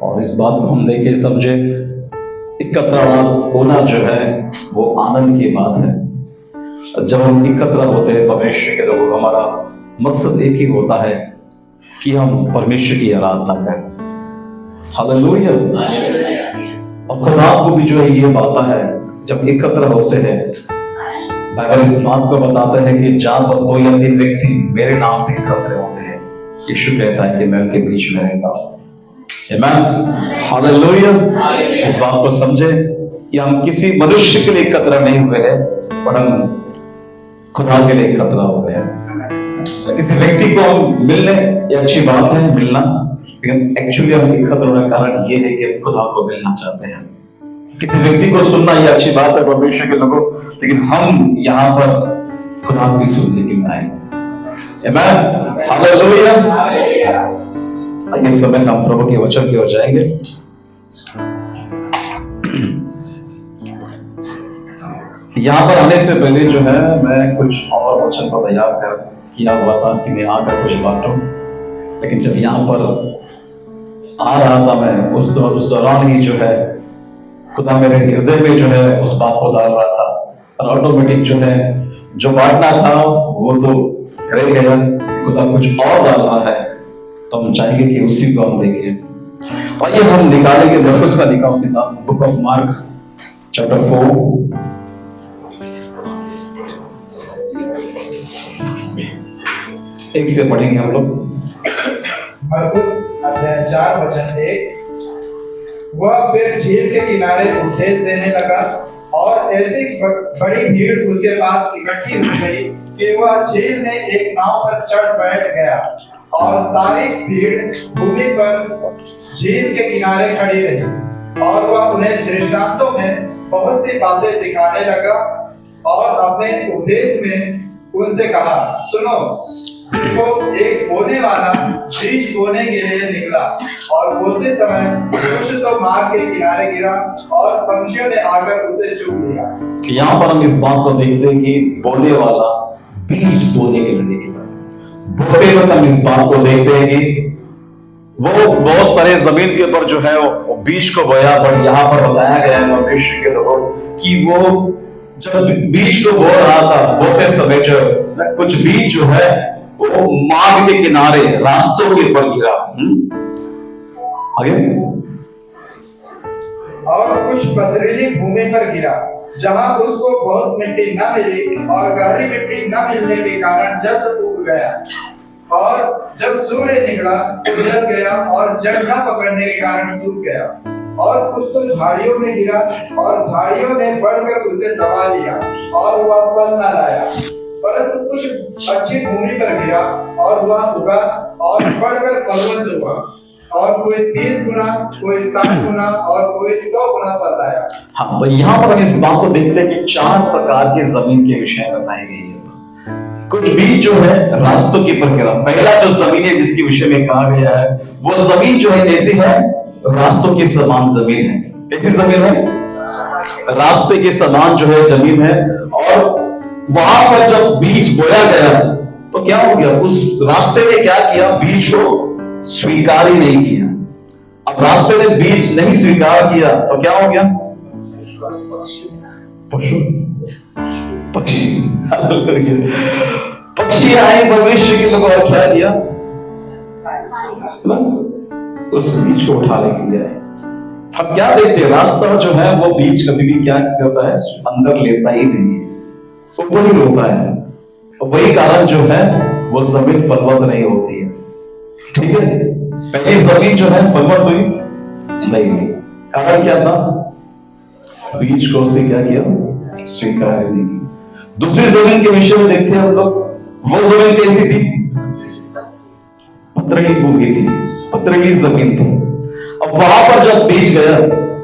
और इस बात को हम देखे समझे, एकत्र होना जो है वो आनंद की बात है। जब हम एकत्र होते हैं परमेश्वर के लोग, हमारा मकसद एक ही होता है कि हम परमेश्वर की आराधना करें। हालेलुया। और खुदा को भी जो है ये बात है, जब एकत्र होते हैं, बाइबल इस बात को बताता है कि जहां पर 2 या 3 व्यक्ति मेरे नाम से एकत्र होते हैं, यीशु कहता है कि मैं उनके बीच में रहता हूं। आमीन, हालेलुया। इस बात को समझे कि हम किसी मनुष्य के लिए एकत्र नहीं हुए हैं, पर हम खुदा के लिए एकत्र हुए हैं। किसी व्यक्ति को हम मिलने, ये अच्छी बात है मिलना, लेकिन एक्चुअली हम एकत्र होने का कारण ये है कि हम खुदा को मिलना चाहते हैं। किसी व्यक्ति को सुनना ये अच्छी बात है परमेश्वर के लोगों, लेकिन हम यहाँ पर खुदा की सुनने के लिए आए। आमीन, हालेलुया। इस समय हम प्रभु के वचन की ओर जाएंगे। यहाँ पर आने से पहले जो है मैं कुछ और वचन को तैयार कर किया हुआ था कि मैं आकर कुछ बांटूं, लेकिन जब यहाँ पर आ रहा था मैं उस दौरान ही जो है खुदा मेरे हृदय में जो है उस बात को डाल रहा था, और ऑटोमेटिक जो है जो बांटना था वो तो रह गया, खुदा कुछ और डाल रहा है, तो हम चाहेंगे कि उसी को हम देखें। आइए हम निकालेंगे मरकुस का लिखा हुआ किताब, बुक ऑफ मार्क चैप्टर 4, एक से पढ़ेंगे हम लोग। मरकुस अध्याय 4 वचन 1। वह फिर झील के किनारे उपदेश देने लगा और ऐसी बड़ी भीड़ उसके पास इकट्ठी हो गई कि वह झील में एक नाव पर चढ़ बैठ गया, और सारी भीड़ भूमि पर झील के किनारे खड़ी रही। और वह उन्हें दृष्टांतों में बहुत सी बातें सिखाने लगा और अपने उपदेश में उनसे कहा, सुनो, देखो, एक बोने वाला बीज बोने के लिए निकला, और बोते समय कुछ तो मार्ग के किनारे गिरा और पंछियों ने आकर उसे चुग लिया। यहाँ पर हम इस बात को देखते हैं कि बोने वाला बीज बोने के लिए निकला। बोते वक्त हम इस बात को देखते हैं कि वो बहुत सारे जमीन के ऊपर जो है वो बीज को बोया, पर यहाँ पर बताया गया है परमेश्वर के लोगों कि वो जब बीज को बो रहा था, बोते समय जो कुछ बीज जो है वो मार्ग के किनारे रास्तों के ऊपर गिरा। आगे, और कुछ पथरीली भूमि पर गिरा, जहां उसको बहुत मिट्टी न मिली, और गहरी मिट्टी न मिलने के कारण जल्द उग गया, और जब सूर्य निकला तो जल गया, और जड़ न पकड़ने के कारण सूख गया। और कुछ तो झाड़ियों में गिरा, और झाड़ियों ने बढ़कर उसे दबा लिया, और वह फल न लाया। परंतु कुछ अच्छी भूमि पर गिरा, और वह उगा और बढ़कर फलवंत हुआ, और कोई 30 गुना, कोई 60 गुना, और कोई 100 गुना फल लाया। हाँ, तो यहाँ पर हम इस बात को देखते हैं कि 4 प्रकार की जमीन के विषय बताए गए हैं। कुछ बीज जो है रास्तों के ऊपर गिरा। पहला जो जमीन है जिसके विषय में कहा गया है, वो जमीन जो है कैसी है? रास्तों के समान जमीन है। कैसी जमीन है? रास्ते के समान जो है जमीन है। और वहां पर जब बीज बोया गया तो क्या हो गया? उस रास्ते ने क्या किया? बीज को स्वीकार ही नहीं किया। अब रास्ते ने बीज नहीं स्वीकार किया तो क्या हो गया? पशु पक्षी पक्षी आए परमेश्वर के लोगों, और क्या किया ना? उस बीज को उठा लेके गए। अब क्या देखते हैं? रास्ता जो है वो बीज कभी भी क्या करता है? अंदर लेता ही नहीं है, ऊपर ही होता है। वही कारण जो है वो जमीन फलवंत नहीं होती है। ठीक है, पहली जमीन जो है फलवंत हुई नहीं हुई। कारण क्या था? बीज को उसने क्या किया? स्वीकार नहीं किया। दूसरी जमीन के विषय में देखते हैं हम लोग। वो जमीन कैसी थी? पथरीली भूमि थी, पथरीली जमीन थी। अब वहां पर जब बीज गया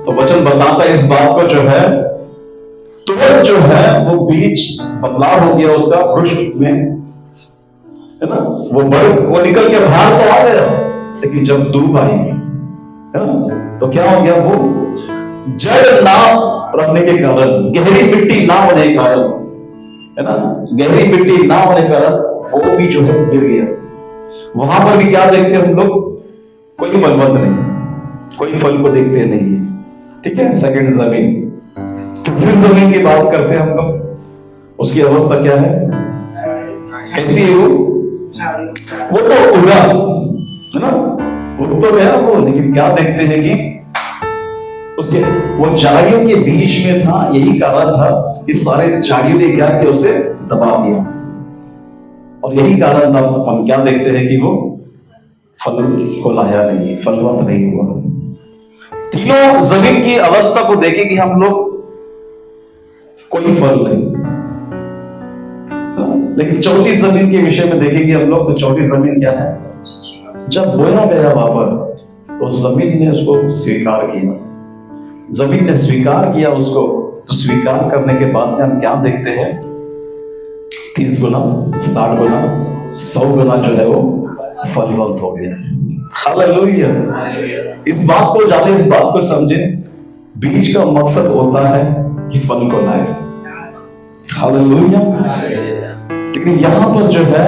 तो वचन बताता है इस बात को जो है, तुरंत जो है वो बीज बदलाव हो गया उसका वृक्ष में, है ना? वो निकल के बाहर तो आ गया, लेकिन जब धूप आई है ना तो क्या हो गया? वो जड़ ना रखने के कारण, गहरी मिट्टी ना होने के कारण, है ना, गहरी मिट्टी ना होने के कारण वो भी जो है गिर गया। वहां पर भी क्या देखते हैं हम लोग? कोई फलवंत नहीं, कोई फल को देखते नहीं है। ठीक है, सेकंड जमीन। तीसरी जमीन की बात करते हैं हम लोग, उसकी अवस्था क्या है, कैसी है वो तो उगा है ना, उग तो गया वो, लेकिन क्या देखते हैं कि उसके वो झाड़ियों के बीच में था। यही कारण था कि सारे झाड़ियों ने क्या किया, उसे दबा दिया, और यही कारण था हम क्या देखते हैं कि वो फल को लाया नहीं, फलवंत नहीं हुआ। तीनों जमीन की अवस्था को देखेंगे हम लोग, कोई फल नहीं। लेकिन चौथी जमीन के विषय में देखेंगे हम लोग, तो चौथी जमीन क्या है, जब बोया गया वहां पर तो जमीन ने उसको स्वीकार किया, जमीन ने स्वीकार किया उसको। तो स्वीकार करने के बाद में हम क्या देखते हैं, 30 गुना, 60 गुना, 100 गुना जो है वो फलवंत हो गया। हालेलुया। इस बात को जाने, इस बात को समझे, बीज का मकसद होता है कि फल को लाए। हालेलुया। लेकिन यहां पर जो है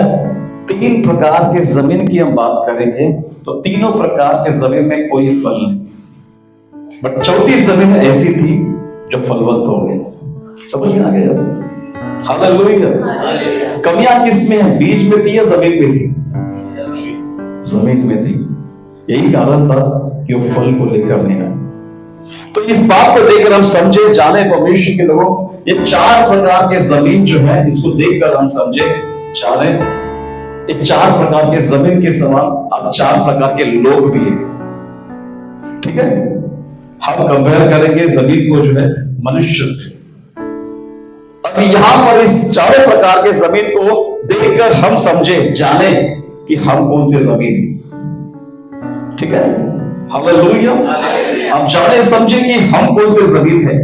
3 प्रकार के जमीन की हम बात करेंगे, तो तीनों प्रकार के जमीन में कोई फल नहीं, बट चौथी जमीन ऐसी थी जो फलवंत हो गई। समझ में आ गया? हालेलुया। कमियां किस में है, बीज में थी या जमीन में थी? जमीन में थी। यही कारण था कि वो फल को लेकर नहीं आया। तो इस बात को देखकर हम समझे, जाने परमेश्वर के लोगों, ये 4 प्रकार के जमीन जो है, इसको देखकर हम समझे, जाने ये 4 प्रकार के जमीन के समान अब 4 प्रकार के लोग भी हैं। ठीक है, हम कंपेयर करेंगे जमीन को जो है मनुष्य से। अब यहां पर इस 4 प्रकार के जमीन को देखकर हम समझे, जाने कि हम कौन से जमीन है। ठीक है, हालेलुया। हम जाने समझे कि हम कौन से जमीन है।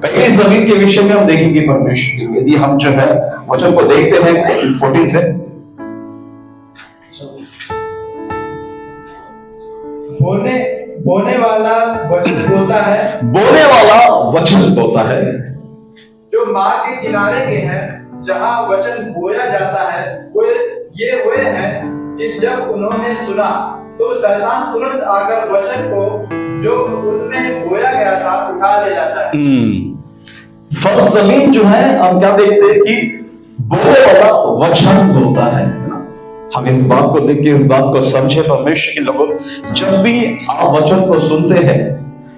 पहली जमीन के विषय में हम देखेंगे परमेश्वर, यदि हम जो है वचन को देखते हैं 14 से, बोने वाला वचन बोता है, बोने वाला वचन बोता है, जो मार्ग के किनारे के हैं, जहां वचन बोया जाता है, वे हैं कि जब उन्होंने सुना तो शैतान तुरंत आकर वचन को जो उनमें बोया गया था उठा ले जाता है। फर्स्ट जमीन जो है, हम क्या देखते हैं कि बोले वाला वचन बोता है। हम इस बात को देख के इस बात को समझे परमेश्वर के लोगों, जब भी आप वचन को सुनते हैं,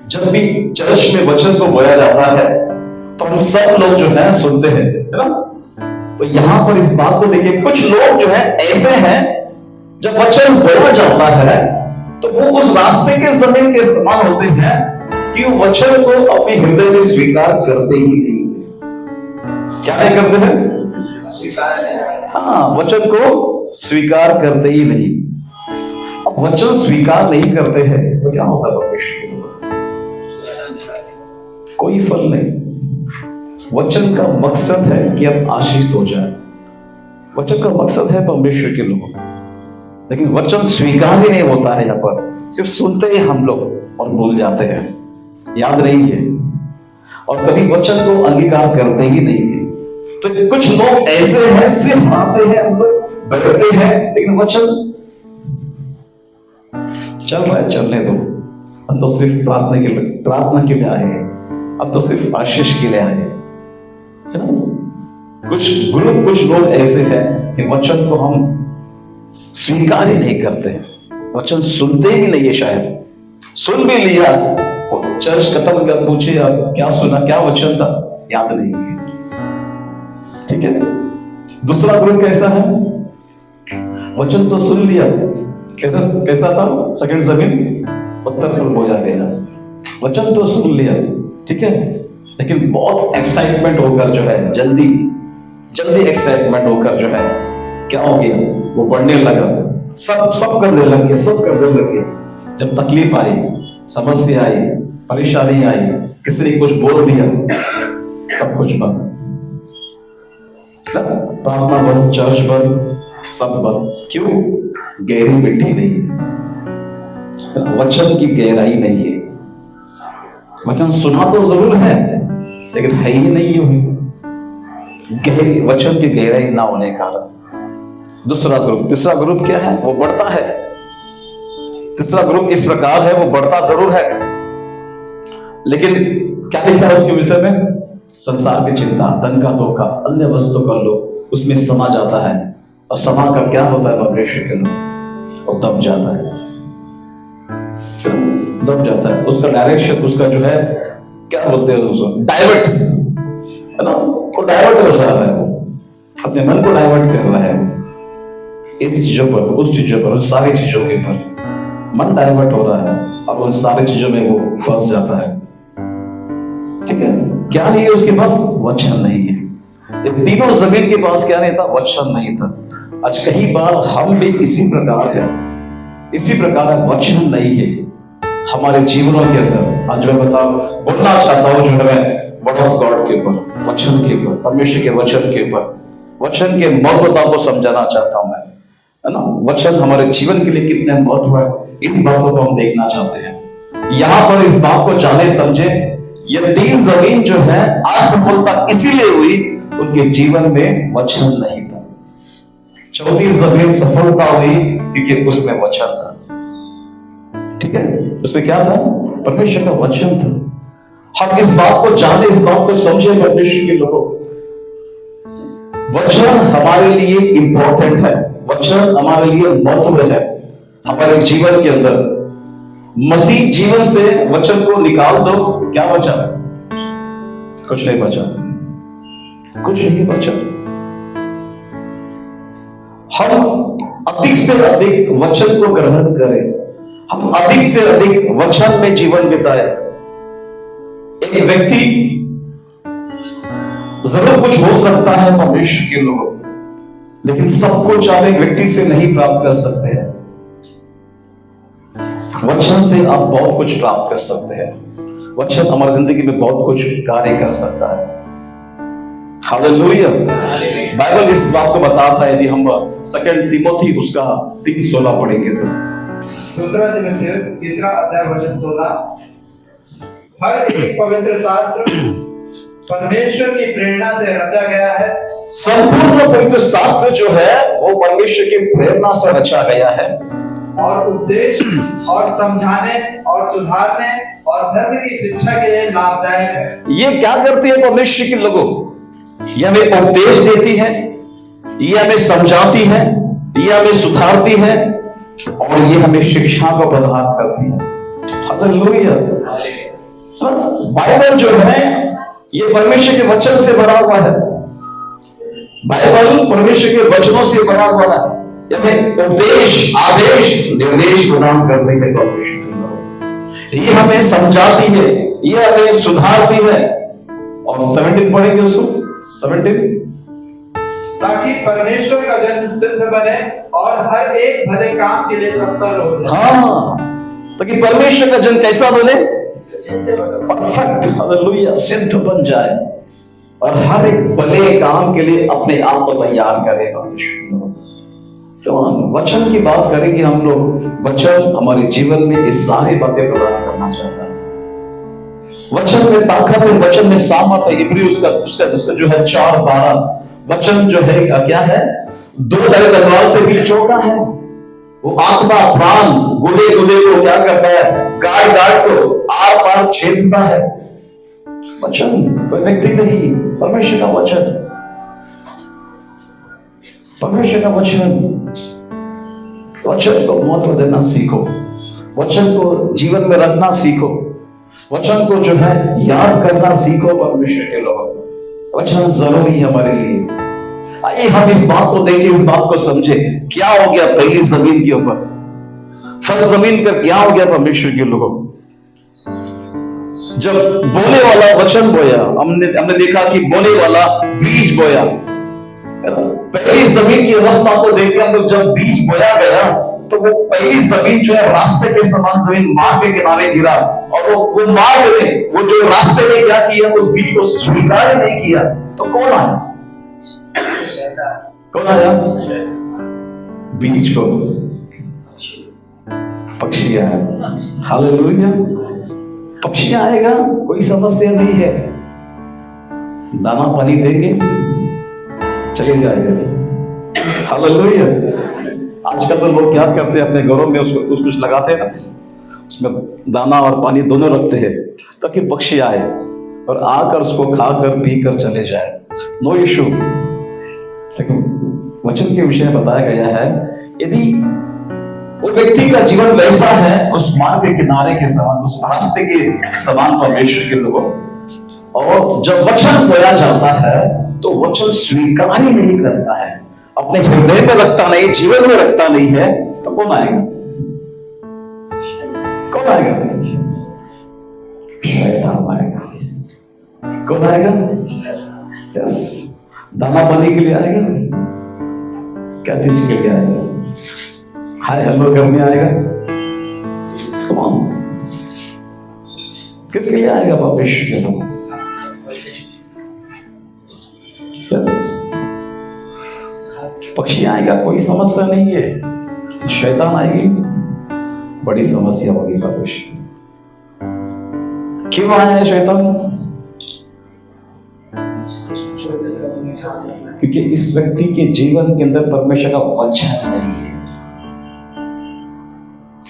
जब भी चर्च में वचन को बोया जाता है, तो हम सब लोग जो है सुनते हैं, है ना। तो यहां पर इस बात को देखिए, कुछ लोग जो है ऐसे हैं, जब वचन बोला जाता है तो वो उस रास्ते के जमीन के समान होते हैं कि वो वचन को अपने हृदय में स्वीकार करते ही नहीं। क्या नहीं करते हैं? स्वीकार। हाँ, वचन को स्वीकार करते ही नहीं। अब वचन स्वीकार नहीं करते हैं तो क्या होता है परमेश्वर? कोई फल नहीं। वचन का मकसद है कि आप आशीषित हो जाए, वचन का मकसद है परमेश्वर के लोगों, लेकिन वचन स्वीकार ही नहीं होता है। यहाँ पर सिर्फ सुनते ही हम लोग और भूल जाते हैं, याद नहीं है, और कभी वचन को अंगीकार करते ही नहीं है। तो कुछ लोग ऐसे हैं, सिर्फ आते हैं, हम लोग बैठते हैं, लेकिन वचन चल रहा है, चलने दो, अब तो सिर्फ प्रार्थना के लिए आए हैं, अब तो सिर्फ आशीष के लिए आए हैं, है ना। कुछ लोग ऐसे हैं कि वचन को हम स्वीकार ही नहीं करते हैं, वचन सुनते ही नहीं है। शायद सुन भी लिया, चर्च खत्म कर पूछे अब क्या सुना, क्या वचन था, याद नहीं है। ठीक है। दूसरा ग्रुप कैसा है, वचन तो सुन लिया, कैसा था, सेकंड जमीन पत्थर पर बोया गया, वचन तो सुन लिया, ठीक है, लेकिन बहुत एक्साइटमेंट होकर जो है, जल्दी एक्साइटमेंट होकर जो है क्या हो गया, वो बढ़ने लगा, सब करने लग गया। जब तकलीफ आई, समस्या आई, परेशानी आई, किसी ने कुछ बोल दिया, सब कुछ बंद, प्रार्थना बंद, चर्च बंद, सब बंद। क्यों? गहरी मिट्टी नहीं, वचन की गहराई नहीं है। वचन सुना तो जरूर है, लेकिन है ही नहीं है गहरी, वचन की गहराई ना होने के कारण। तीसरा ग्रुप क्या है, वो बढ़ता है, तीसरा ग्रुप इस प्रकार है, वो बढ़ता जरूर है, लेकिन क्या लिखा है उसके विषय में? संसार की चिंता, धन का धोखा, अन्य वस्तु का लोभ उसमें समा जाता है, और समा कर क्या होता है परमेश्वर के लोग, और दब जाता है, दब जाता है। उसका डायरेक्शन, उसका जो है क्या बोलते हैं उसको, डाइवर्ट है ना, वो डाइवर्ट हो जा रहा है, वो अपने मन को डाइवर्ट कर रहा है, इस चीजों पर, उस चीजों पर, उन सारी चीजों के ऊपर मन डाइवर्ट हो रहा है, और उन सारी चीजों में वो फंस जाता है। ठीक है, क्या नहीं है उसके पास? वचन नहीं है। ये तीनों जमीन के पास क्या नहीं था? वचन नहीं था। आज कई बार हम भी इसी प्रकार है, इसी प्रकार वचन नहीं है हमारे जीवनों के अंदर। आज मैं बोलना चाहता हूं जो है वर्ड ऑफ गॉड के ऊपर, वचन के ऊपर, परमेश्वर के वचन के ऊपर, वचन के महत्वता को समझाना चाहता हूं मैं, है ना। वचन हमारे जीवन के लिए कितने महत्व है, इन बातों को हम देखना चाहते हैं। यहां पर इस बात को जाने समझे, ये तीन जमीन जो है असफलता इसीलिए हुई, उनके जीवन में वचन नहीं था। चौथी जमीन सफलता हुई क्योंकि उसमें वचन था। ठीक है, उसमें क्या था? परमेश्वर का वचन था। हम इस बात को जाने, इस बात को समझे परमेश्वर के लोगों, वचन हमारे लिए इंपॉर्टेंट है, वचन हमारे लिए महत्व है हमारे जीवन के अंदर। मसीह जीवन से वचन को निकाल दो, क्या बचा? कुछ नहीं बचा, कुछ नहीं बचा। हम अधिक से अधिक वचन को ग्रहण करें, हम अधिक से अधिक वचन में जीवन बिताए। एक व्यक्ति जरूर कुछ हो सकता है परमेश्वर के लोग, लेकिन सब कुछ आप एक व्यक्ति से नहीं प्राप्त कर सकते हैं। वचन से आप बहुत कुछ प्राप्त कर सकते हैं। वचन हमारी जिंदगी में बहुत कुछ कार्य कर सकता है। हालेलुया। बाइबल इस बात को बताता है, यदि हम 2 तीमोथी उसका 3:16 पढ़ेंगे तो, 2 तीमुथियुस 3 अध्याय वचन 16, हर एक पवित्र शास्त्र परमेश्वर की प्रेरणा से रचा गया है। संपूर्ण पवित्र शास्त्र जो है वो परमेश्वर की प्रेरणा से रचा गया है, और उपदेश और समझाने और सुधारने और धर्म की शिक्षा के लिए लाभदायक है। ये क्या करती है परमेश्वर के लोगों? ये हमें उपदेश देती है, ये हमें समझाती है, ये हमें सुधारती है, और ये हमें शिक्षा को प्रदान करती है। हालेलुया। बाइबल जो है ये परमेश्वर के वचन से भरा हुआ है। बाइबल परमेश्वर के वचनों से भरा हुआ है। हमें उपदेश, आदेश, निर्देश प्रदान करते हैं परमेश्वर के लोग। ये हमें समझाती है, ये हमें सुधारती है। और 17 पढ़ेंगे उसको, 17, ताकि परमेश्वर का जन सिद्ध बने और हर एक भले काम के लिए तत्पर हो। हाँ, ताकि परमेश्वर का जन कैसा बने? परफेक्ट, हालेलुया, सिद्ध बन जाए और हर एक भले काम के लिए अपने आप को तैयार करे परमेश्वर। वचन की बात करेंगे हम लोग। वचन हमारे जीवन में इस सारी बातें प्रदान करना चाहता है। वचन में ताकत है, वचन में सामर्थ है। इब्री उसका जो है 4:12, वचन जो है क्या है? 2 धारी तलवार से भी चौका है। वो आत्मा, प्राण, गुदे को क्या करता है? गाड़ को आर पार छेदता है। वचन कोई व्यक्ति नहीं, परमेश्वर का वचन, परमेश्वर का वचन। वचन को महत्व देना सीखो, वचन को जीवन में रखना सीखो, वचन को जो है याद करना सीखो परमेश्वर के लोग। वचन जरूरी है हमारे लिए। आइए हम इस बात को देखें, इस बात को समझे। क्या हो गया पहली जमीन के ऊपर? फर्स्ट जमीन पर क्या हो गया परमेश्वर के लोगों? जब बोने वाला वचन बोया, हमने देखा कि बोने वाला बीज बोया। पहली जमीन की अवस्था को देखे हम लोग, जब बीज बोया गया तो वो पहली जमीन जो है रास्ते के समान जमीन, मार्ग के किनारे गिरा, और वो मार्ग ने, वो जो रास्ते ने क्या किया, उस बीज को स्वीकार नहीं किया। तो कौन आया? कौन आया? बीज को पक्षी आया। हालेलुया। पक्षी आएगा, कोई समस्या नहीं है, दाना पानी देंगे, चले जाएगा। हालेलुया। आजकल तो लोग क्या करते हैं, अपने घरों में उसको कुछ लगाते हैं ना, उसमें दाना और पानी दोनों रखते हैं ताकि पक्षी आए और आकर उसको खाकर पीकर चले जाए। No issue. वचन के विषय में बताया गया है, यदि वो व्यक्ति का जीवन वैसा है उस मार्ग के किनारे के समान, उस रास्ते के समान परमेश्वर के लोगों, और जब वचन बोया जाता है तो वचन स्वीकार ही नहीं करता है, अपने हृदय में रखता नहीं, जीवन में रखता नहीं है, तो कौन आएगा? कौन आएगा? शैतान आएगा। कौन आएगा? यस, दाना पानी के लिए आएगा। क्या चीज के लिए आएगा? हाय हेलो करने आएगा। किसके लिए आएगा? परमेश्वर के लोग। यस, पक्षी आएगा, कोई समस्या नहीं है। शैतान आएगी, बड़ी समस्या होगी। परमेश्वर क्यों आया है शैतान? क्योंकि इस व्यक्ति के जीवन के अंदर परमेश्वर का वचन नहीं है।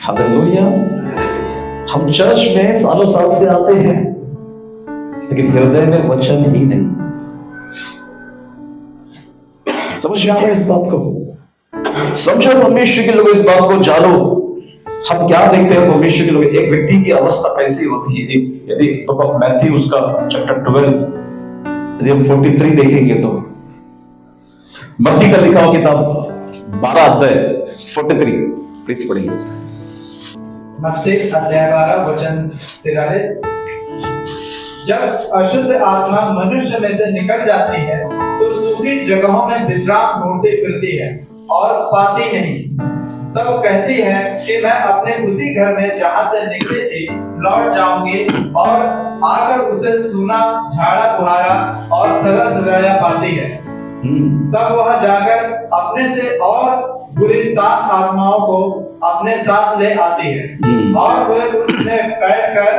हालेलुया। हम चर्च में सालों साल से आते हैं, लेकिन हृदय में वचन ही नहीं। समझ में आ रहा है इस बात को? समझो परमेश्वर के लोग, इस बात को जानो। हम क्या देखते हैं परमेश्वर के लोग, एक व्यक्ति की अवस्था कैसी होती है। यदि बुक ऑफ मैथ्यू उसका चैप्टर 12 यदि हम 43 देखेंगे तो मत्ती का लिखा हुआ किताब 12 अध्याय 43 प्लीज पढ़िए। मत्ती अध्याय 12 वचन 43। जब अशुद्ध आत्मा मनुष्य में से निकल जाती है तो सूखी जगहों में विश्राम ढूंढती फिरती है और पाती नहीं। तब कहती है कि मैं अपने उसी घर में जहां से निकली थी लौट जाऊंगी, और आकर उसे सूना, झाड़ा बुहारा और सजा सजाया पाती है। तब वह जाकर अपने से और बुरी 7 आत्माओं को अपने साथ ले आती है और वे उसमें बैठकर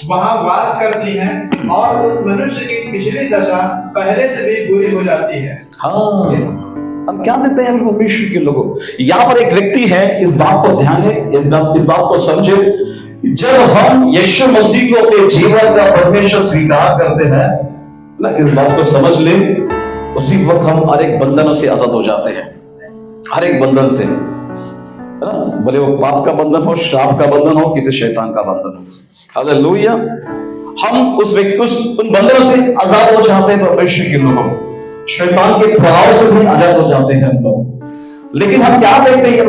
वहां वास करती हैं, और उस मनुष्य की पिछली दशा पहले से भी बुरी हो जाती है। हाँ, हम क्या देते हैं परमेश्वर के लोगों? यहाँ पर एक व्यक्ति है, इस बात को ध्यान है, इस बात को समझे। जब हम यीशु मसीह को अपने जीवन का परमेश्वर स्वीकार करते हैं ना, इस बात को समझ ले, उसी वक्त हम हर एक बंधनों से आजाद हो जाते हैं। हर एक बंधन से, है ना, भले वो पाप का बंधन हो, श्राप का बंधन हो, किसी शैतान का बंधन हो। हालेलुया। हम उन बंधनों से आजाद हो जाते हैं परमेश्वर के लोगों। शैतान के प्रभाव से भी आजाद हो जाते हैं हम लोग। लेकिन हम क्या देखते हैं,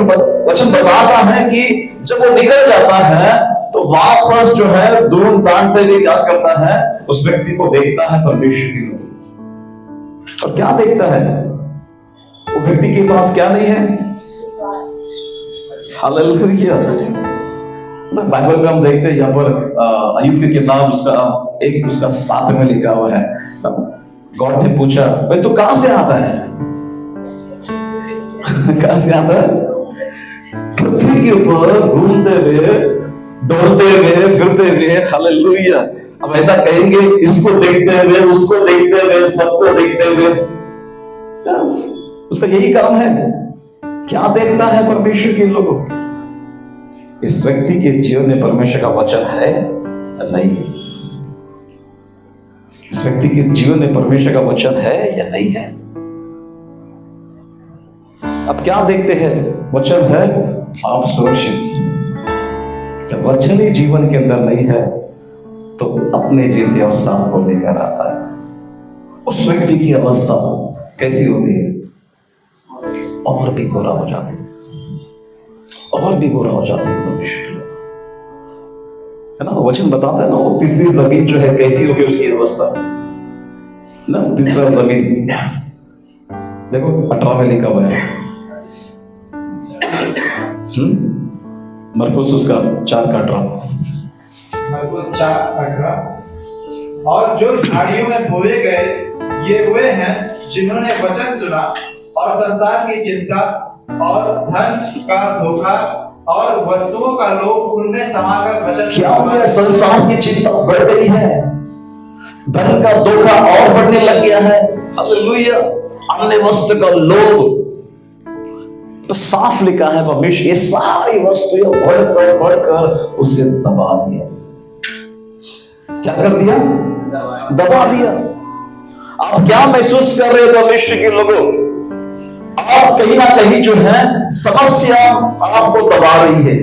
वचन बताता है कि जब वो निकल जाता है तो वापस जो है ढूंढ तांडते हुए क्या करता है, उस व्यक्ति को देखता है परमेश्वर के लोग। और क्या देखता है? वो व्यक्ति के पास क्या नहीं है? हालेलुया। बाइबल में हम देखते हैं यहाँ पर अय्यूब की किताब उसका 7 में लिखा हुआ है। गॉड ने पूछा, भाई तू कहां से आता है? कहां से आता है? पृथ्वी के ऊपर घूमते हुए, दौड़ते हुए, फिरते हुए। हालेलुया। अब ऐसा कहेंगे, इसको देखते हुए, उसको देखते हुए, सबको देखते हुए। उसका यही काम है। क्या देखता है परमेश्वर के लोगों? इस व्यक्ति के जीवन में परमेश्वर का वचन है या नहीं? इस व्यक्ति के जीवन में परमेश्वर का वचन है या नहीं है? अब क्या देखते हैं? वचन है, आप सुरक्षित। जब वचन ही जीवन के अंदर नहीं है तो अपने जैसे अवस्था को लेकर आता है। उस व्यक्ति की अवस्था कैसी होती है? और भी बुरा हो जाती है, और भी बुरा हो जाती है परमेश्वर, है ना। वचन बताता है ना, वो तीसरी जमीन जो है कैसी होगी उसकी अवस्था ना। तीसरा जमीन देखो 18 में लिखा हुआ है। मरकुस उसका 4:18। मरकुस 4:18। और जो झाड़ियों में बोए गए ये वे हैं जिन्होंने वचन सुना और संसार की चिंता और धन का धोखा और वस्तुओं का लोभ उनमें समाकर वचन। क्या उनमें संसार की चिंता बढ़ गई है, धन का धोखा और बढ़ने लग गया है। हालेलुया। अन्य वस्तु का लोभ, तो साफ लिखा है परमेश्वर ये सारी वस्तुएं बढ़कर उसे दबा दिया। क्या कर दिया? दबा दिया। आप क्या महसूस कर रहे हो परमेश्वर के लोगों? आप कहीं ना कहीं जो है समस्या आपको दबा रही है।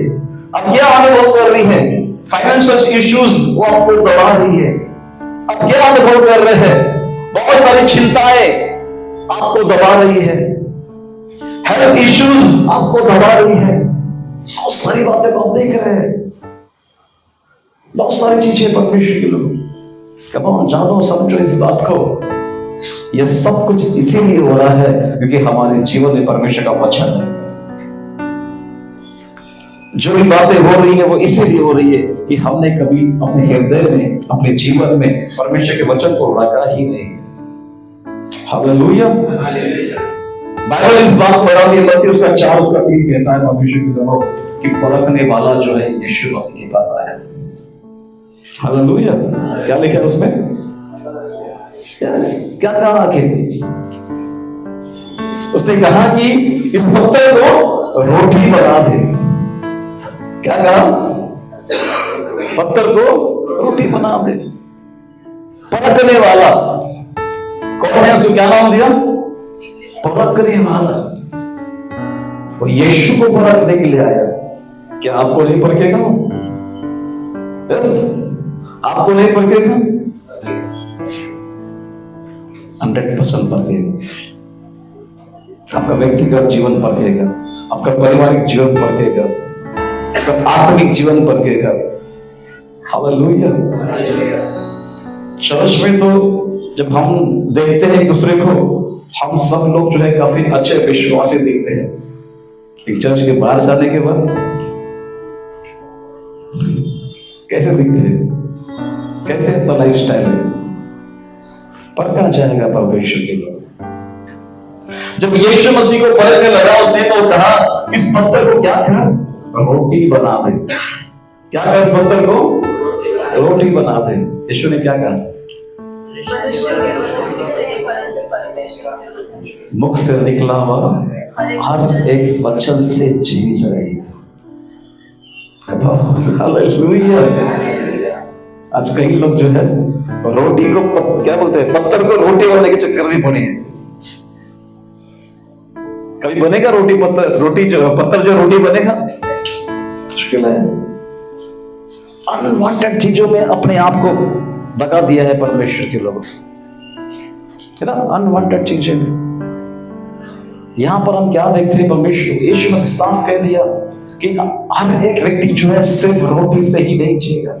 आप क्या अनुभव कर रही है? फाइनेंशियल इश्यूज वो आपको दबा रही है। आप क्या अनुभव कर रहे हैं? बहुत सारी चिंताएं आपको दबा रही है। हेल्थ इश्यूज आपको दबा रही है। बहुत सारी बातें को आप देख रहे हैं, बहुत सारी चीजें परमेश्वर के लोग। कब हम जानो समझो इस बात को, यह सब कुछ इसीलिए हो रहा है क्योंकि हमारे जीवन में परमेश्वर का वचन है। जो भी बातें हो रही है वो इसीलिए हो रही है कि हमने कभी अपने हृदय में, अपने जीवन में परमेश्वर के वचन को रखा ही नहीं। हालेलुया। बाइबल इस बात को बढ़ाती है, मत्ती उसका 4 उसका 3 कहता है परमेश्वर के लोगों कि परखने वाला जो है यीशु मसीह के पास आया। हालेलुया। क्या लिखा है उसमें? यस, क्या कहा कि उसने कहा कि इस पत्थर को रोटी बना दे। क्या कहा? पत्थर को रोटी बना दे। परखने वाला कौन है? उसको क्या नाम दिया? परखने वाला। वो यीशु को परखने के लिए आया। क्या आपको नहीं परखेगा? यस, आपको नहीं परखेगा? 100% परखेगा। आपका व्यक्तिगत जीवन परखेगा, आपका पारिवारिक जीवन परखेगा, आपका आत्मिक जीवन परखेगा। हालेलुया। चर्च में तो जब हम देखते हैं एक दूसरे को, हम सब लोग जो है काफी अच्छे विश्वासी दिखते हैं। एक चर्च के बाहर जाने के बाद कैसे दिखते हैं? कैसे अपना लाइफ स्टाइल है? परखा जाएगा परमेश्वर के लोग। जब यीशु मसीह को परखने लगा उसने तो कहा इस पत्थर को क्या कर रोटी बना दे। क्या कहा? इस पत्थर को रोटी बना दे। यीशु ने क्या कहा? मुख से निकला हुआ हर एक वचन से जीवित रहेगा। हालेलुया। आज कई लोग जो है रोटी को क्या बोलते हैं, पत्थर को रोटी बनाने के चक्कर में पड़े हैं। कभी बनेगा रोटी पत्थर? रोटी जो पत्थर जो रोटी बनेगा मुश्किल है। अनवांटेड चीजों में अपने आप को लगा दिया है परमेश्वर के लोग, है ना? अनवांटेड चीजें में यहां पर हम क्या देखते हैं? परमेश्वर यीशु मसीह साफ कह दिया कि हर एक व्यक्ति जो है सिर्फ रोटी से ही नहीं जिएगा,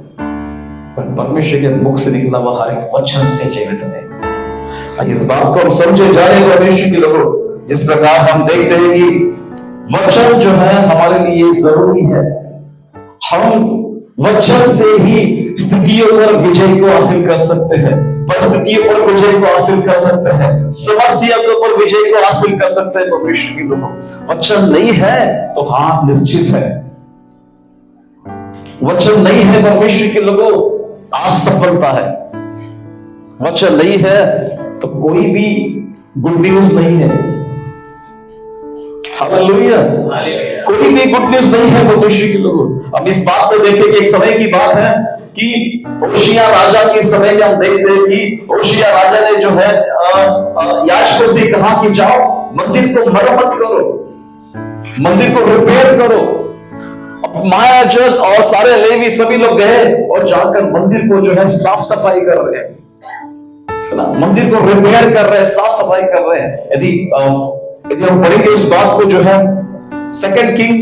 पर परमेश्वर के मुख से निकला हुआ हर एक वचन से जीवित रहेगा। इस बात को हम समझे जा रहे हैं परमेश्वर के लोगों। जिस प्रकार हम देखते हैं कि वचन जो है हमारे लिए जरूरी है। हम वचन से ही स्थितियों पर विजय को हासिल कर सकते हैं, परिस्थितियों पर विजय को हासिल कर सकते हैं, समस्या के ऊपर विजय को हासिल कर सकते हैं परमेश्वर के लोगों। वचन नहीं है तो हार निश्चित है। वचन नहीं है परमेश्वर के लोगों, असफलता है। वचन नहीं है तो कोई भी गुड न्यूज नहीं है। हालेलुया। कोई भी गुड न्यूज नहीं है परमेश्वर के लोगों। अब इस बात को देखें कि एक समय की बात है कि ओशिया राजा के समय में हम देखते हैं कि ओशिया राजा ने जो है याजकों से कहा कि जाओ मंदिर को मरम्मत करो, मंदिर को रिपेयर करो। अब महायाजक और सारे लेवी सभी लोग गए और जाकर मंदिर को जो है साफ सफाई कर रहे हैं, है ना? मंदिर को रिपेयर कर रहे हैं, साफ सफाई कर रहे हैं। यदि हम पढ़ेंगे इस बात को जो है 2 किंग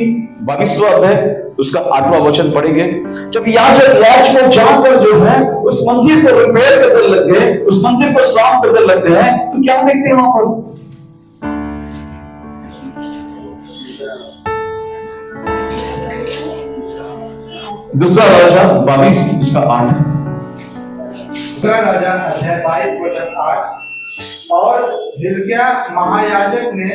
22वां अध्याय उसका 8वां वचन पढ़ेंगे। जब याजक जाकर जो है उस मंदिर को रिपेयर करने लग गए, उस मंदिर को साफ करने लग गए हैं, तो क्या देखते हैं वहां पर? दूसरा राजा 22 उसका 8। दूसरा राजा अध्याय 22 वचन 8। और हिल्किय्याह महायाजक ने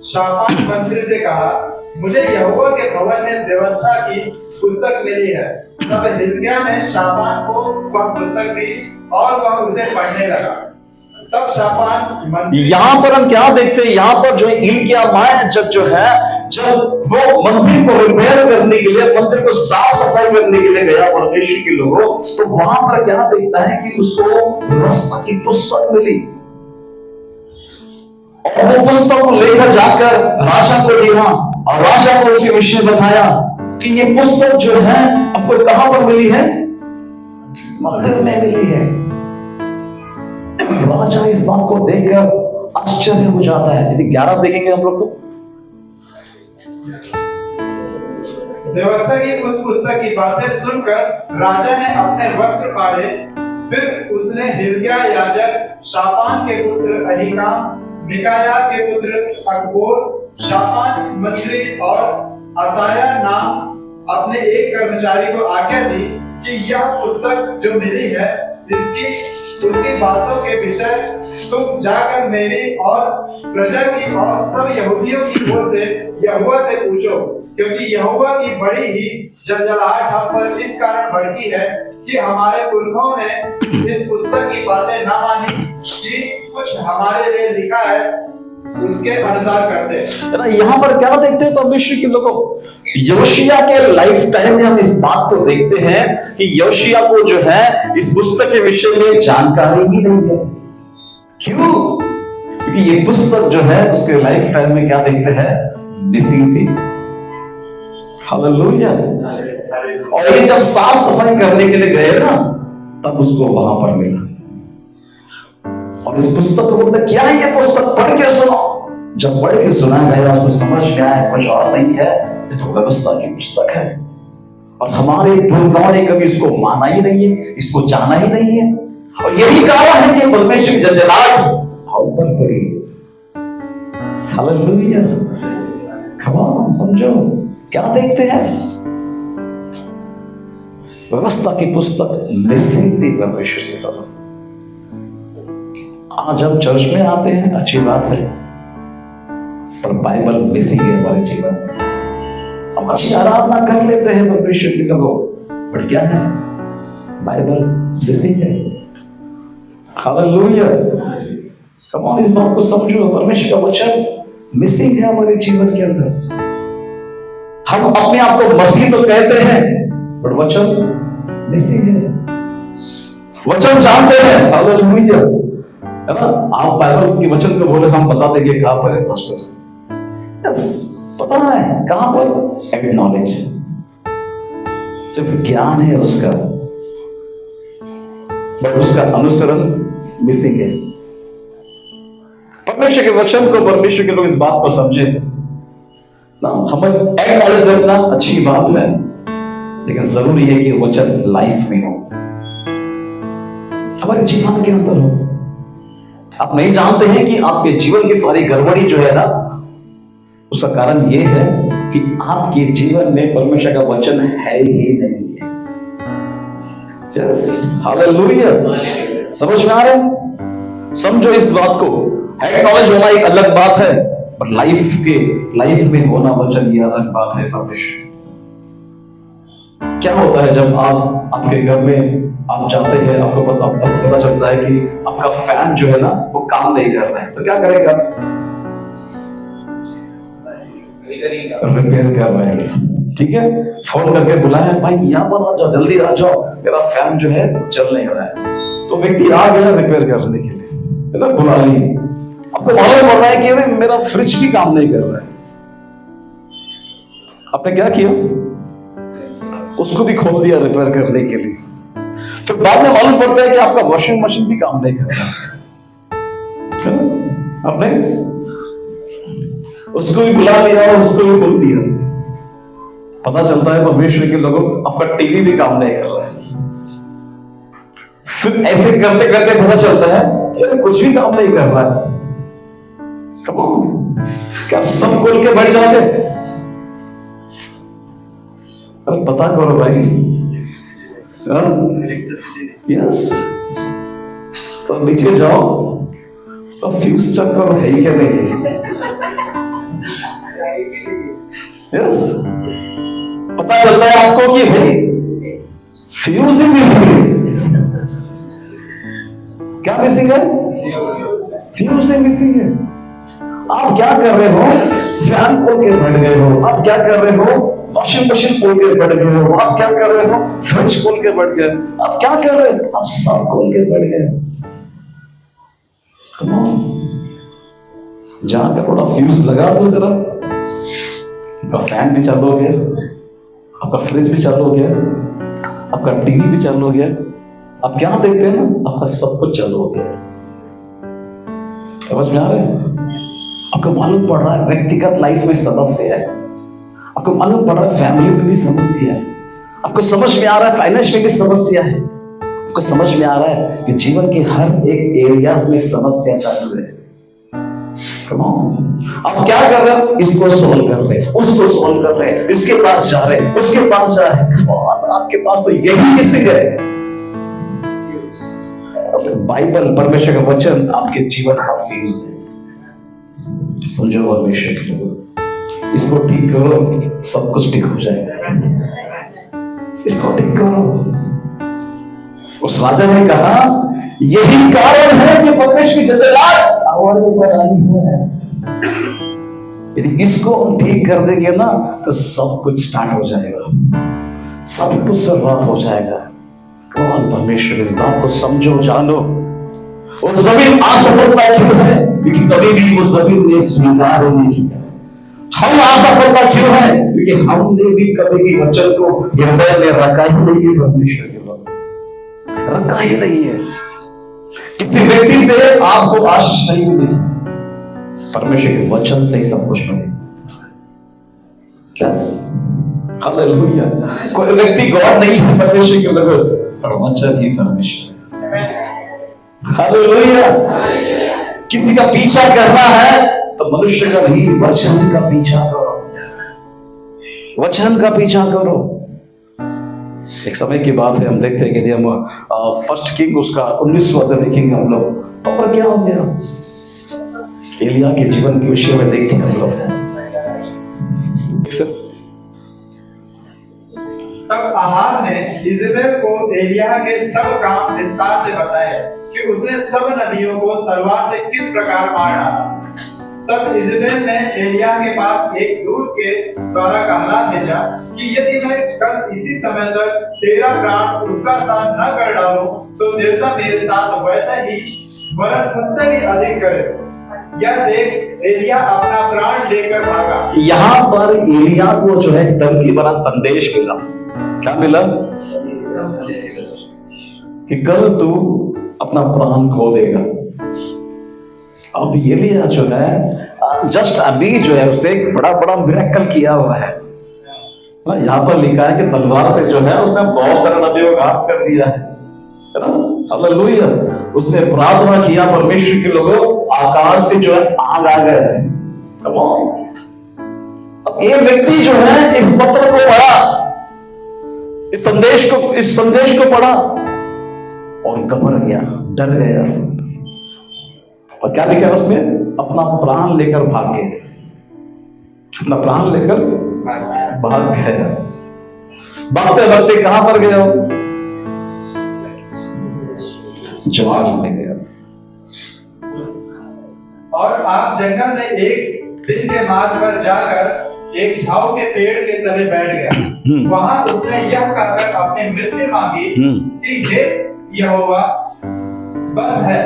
शाफान मंत्री से कहा, मुझे यहोवा के भवन में व्यवस्था की पुस्तक मिली है। तब हिल्किय्याह ने शाफान को वह पुस्तक दी और वह उसे पढ़ने लगा। तब शापान मंदिर यहां पर हम क्या देखते हैं, यहां पर जो इल्किया महायाजक जो है, जब वो मंदिर को रिपेयर करने के लिए, मंदिर को साफ सफाई करने के लिए गया परमेश्वर के लोगों, तो वहां पर क्या देखता है कि उसको व्यवस्था की पुस्तक मिली, और वो पुस्तक को लेकर जाकर राजा को दिया, और राजा को उसके विषय बताया कि ये पुस्तक जो है आपको कहां पर मिली है, मंदिर में मिली है। राजा इस बात को देखकर आश्चर्य हो जाता है। यदि 11 देखेंगे हम लोग, तो व्यवस्था की उस पुस्तक की बातें सुनकर राजा ने अपने वस्त्र फाड़े। फिर उसने हिल्किय्याह याजक, शापान के पुत्र अहीकाम, मिकायाह के पुत्र अकबोर, शापान मंत्री और असाया नाम अपने एक कर्मचारी को आज्ञा दी कि यह पुस्तक जो मिली है, उसकी बातों के विषय तुम जाकर मेरी और प्रजा की और सब यहूदियों की ओर से यहोवा से पूछो, क्योंकि यहोवा की बड़ी ही जलजलाहट हम पर इस कारण भड़की है कि हमारे पुरखों ने इस पुस्तक की बातें ना मानी कि कुछ हमारे लिए लिखा है उसके अनुसार करते। यहां पर क्या देखते हैं परमेश्वर के लोगों, योशिया के लाइफ टाइम में हम इस बात को देखते हैं कि योशिया को जो है इस पुस्तक के विषय में जानकारी ही नहीं है। क्यों? क्योंकि ये पुस्तक जो है उसके लाइफ टाइम में क्या देखते हैं, मिसिंग थी। हालेलुया। और ये जब साफ सफाई करने के लिए गए ना, तब उसको वहां पर मिला, और इस पुस्तक को बोलते क्या है, ये पुस्तक पढ़ के सुनो। जब पढ़ के सुना गया, उसको समझ में आया कुछ और नहीं है, ये तो व्यवस्था की पुस्तक है, और हमारे पुरखाओं ने कभी इसको माना ही नहीं है, इसको जाना ही नहीं है, और यही कारण है कि परमेश्वर की जलजलाहट हम पर पड़ी। हालेलुया। कम ऑन, समझो क्या देखते हैं, व्यवस्था की पुस्तक मिसिंग थी परमेश्वर के लोगों। आज हम चर्च में आते हैं, अच्छी बात है, पर बाइबल मिसिंग है हमारे जीवन में। हम अच्छी आराधना कर लेते हैं परमेश्वर के लोगों, पर क्या है, बाइबल मिसिंग है। हालेलुया। कम ऑन, इस बात को समझो, परमेश्वर का वचन मिसिंग है हमारे जीवन के अंदर। हम अपने आप को मसीह तो कहते हैं, पर वचन मिसिंग है। वचन जानते हैं, हालेलुया, है ना। आप बाइबल के वचन को बोले, हम बता देंगे कहां पर है पास्टर। यस, पता है कहां पर, एक्नॉलेज, सिर्फ ज्ञान है उसका, बट उसका अनुसरण मिसिंग है। परमेश्वर के वचन को, परमेश्वर के लोग इस बात को समझे ना, हमें एक्नॉलेज रखना अच्छी बात है, लेकिन जरूरी है कि वचन लाइफ में हो, हमारे जीवन के अंदर हो। आप नहीं जानते हैं कि आपके जीवन की सारी गड़बड़ी जो है ना, उसका कारण यह है कि आपके जीवन में परमेश्वर का वचन है ही नहीं है। Yes, hallelujah. समझ में आ रहे हैं? समझो इस बात को। एक्नॉलेज होना एक अलग बात है, पर लाइफ में होना वचन ये अलग बात है। परमेश्वर क्या होता है जब आप आपके घर में आप जाते हैं, आपको पता चलता है कि आपका फैन जो है ना वो काम नहीं कर रहा है, तो क्या करेगा, रिपेयर कर रहे हैं, ठीक है। फोन करके बुलाया, भाई यहाँ पर आ जाओ, जल्दी आ जाओ, मेरा फैन जो है चल नहीं रहा है। तो व्यक्ति आ गया रिपेयर करने के लिए, है ना, बुला ली। आपको मालूम पड़ रहा है कि अरे मेरा फ्रिज भी काम नहीं कर रहा है। आपने क्या किया, उसको भी खोल दिया रिपेयर करने के लिए। फिर बाद में मालूम पड़ता है कि आपका वॉशिंग मशीन भी काम नहीं कर रहा, आपने उसको भी बुला लिया और उसको भी खोल दिया। पता चलता है परमेश्वर के लोगों, आपका टीवी भी काम नहीं कर रहा है। फिर ऐसे करते करते पता चलता है कि कुछ भी काम नहीं कर रहा है। क्या आप सब खोल के बैठ जाओगे? अरे पता करो भाई। यस, तो नीचे जाओ, सब फ्यूज चेक करो है क्या नहीं है। यस, पता चलता है आपको कि भाई फ्यूज ही मिसिंग है। क्या मिसिंग है? फ्यूज मिसिंग है। आप क्या कर रहे हो? फैन खोल के बैठ गए हो। आप क्या कर रहे हो? वॉशिंग मशीन खोल के बैठ गए हो। आप क्या कर रहे हो? फ्रिज खोल के बैठ गए। आप क्या कर रहे हो? आप सब खोल के बैठ गए। जहां का थोड़ा फ्यूज लगा दो जरा। आपका फैन भी चालू हो गया, आपका फ्रिज भी चालू हो गया, आपका टीवी भी चालू हो गया। आप क्या देखते हैं ना, आपका सब कुछ चालू हो गया। समझ में आ रहा है? आपको मालूम पड़ रहा है व्यक्तिगत लाइफ में समस्या है, आपको मालूम पड़ रहा है फैमिली में भी समस्या है, आपको समझ में आ रहा है फाइनेंस में भी समस्या है, आपको समझ में आ रहा है कि जीवन के हर एक एरियाज में समस्या चालू है। आप क्या कर रहे हो? इसको सोल्व कर रहे, उसको सोल्व कर रहे, इसके पास जा रहे, उसके पास जा रहे। आपके पास तो यही किसी है। बाइबल परमेश्वर का वचन आपके जीवन का फ्यूज है। समझो परमेश्वर के लोग, इसको ठीक करो, सब कुछ ठीक हो जाएगा। इसको ठीक करो। उस राजा ने कहा यही कारण है कि परमेश्वर की जंजीरें हमारे ऊपर आई है। यदि इसको ठीक कर देंगे ना तो सब कुछ स्टार्ट हो जाएगा, सब कुछ शुरुआत हो जाएगा। कौन परमेश्वर, इस बात को समझो, जानो। वो जमीन असफलता क्यों है? क्योंकि कभी भी वो जमीन ने स्वीकार नहीं किया। हम असफलता क्यों है? क्योंकि हमने भी कभी भी वचन को हृदय में रखा ही नहीं है। परमेश्वर के लोग रखा ही नहीं है। किसी व्यक्ति से आपको आशीष नहीं मिली, परमेश्वर के वचन से ही सब कुछ मिले। Yes, hallelujah. कोई व्यक्ति गॉड नहीं है परमेश्वर के लोग, पर वचन ही परमेश्वर। हालेलुया। किसी का पीछा करना है तो मनुष्य का नहीं, वचन का पीछा करो, वचन का पीछा करो। एक समय की बात है, हम देखते हैं कि हम फर्स्ट किंग उसका 19वां अध्याय देखेंगे हम लोग। और क्या हो गया एलिया के जीवन के विषय में देखते हैं हम लोग। तब अहाब ने इज़राइल को एलिया के सब काम विस्तार से बताए कि उसने सब नबियों को तलवार से किस प्रकार मार डाला। तब इज़राइल ने एलिया के पास एक दूत के द्वारा कहला भेजा कि यदि मैं कल इसी समय तक तेरा प्राण उसका साथ न कर डालूं तो देवता मेरे साथ वैसा ही वरन मुझसे भी अधिक करे। यह देख एलिया अपना प्राण लेकर भागा। यहाँ पर एलिया को जो है डर की बड़ा संदेश मिला। क्या मिला? कि कल तू अपना प्राण खो देगा। अब एलिया जो है जस्ट अभी जो है उसने एक बड़ा बड़ा मिरेकल किया हुआ है। यहाँ पर लिखा है कि तलवार से जो है उसने बहुत सारे नबियों का घात कर दिया है ना। हालेलुया। उसने प्रार्थना किया परमेश्वर के लोगों, आकाश से जो है आग आ गया है। अब ये व्यक्ति जो है इस पत्र को पढ़ा, इस संदेश को पढ़ा और घबरा गया, डर गया। और क्या लिखा है उसमें? अपना प्राण लेकर भाग गए, अपना प्राण लेकर भाग गया। भागते भागते कहां पर गया? जवान में गया। और आप जंगल में एक दिन के मार्ग पर जाकर एक झाऊ के पेड़ के तले बैठ गया। वहां उसने यह कहकर अपनी मृत्यु मांगी कि हे यहोवा, बस है,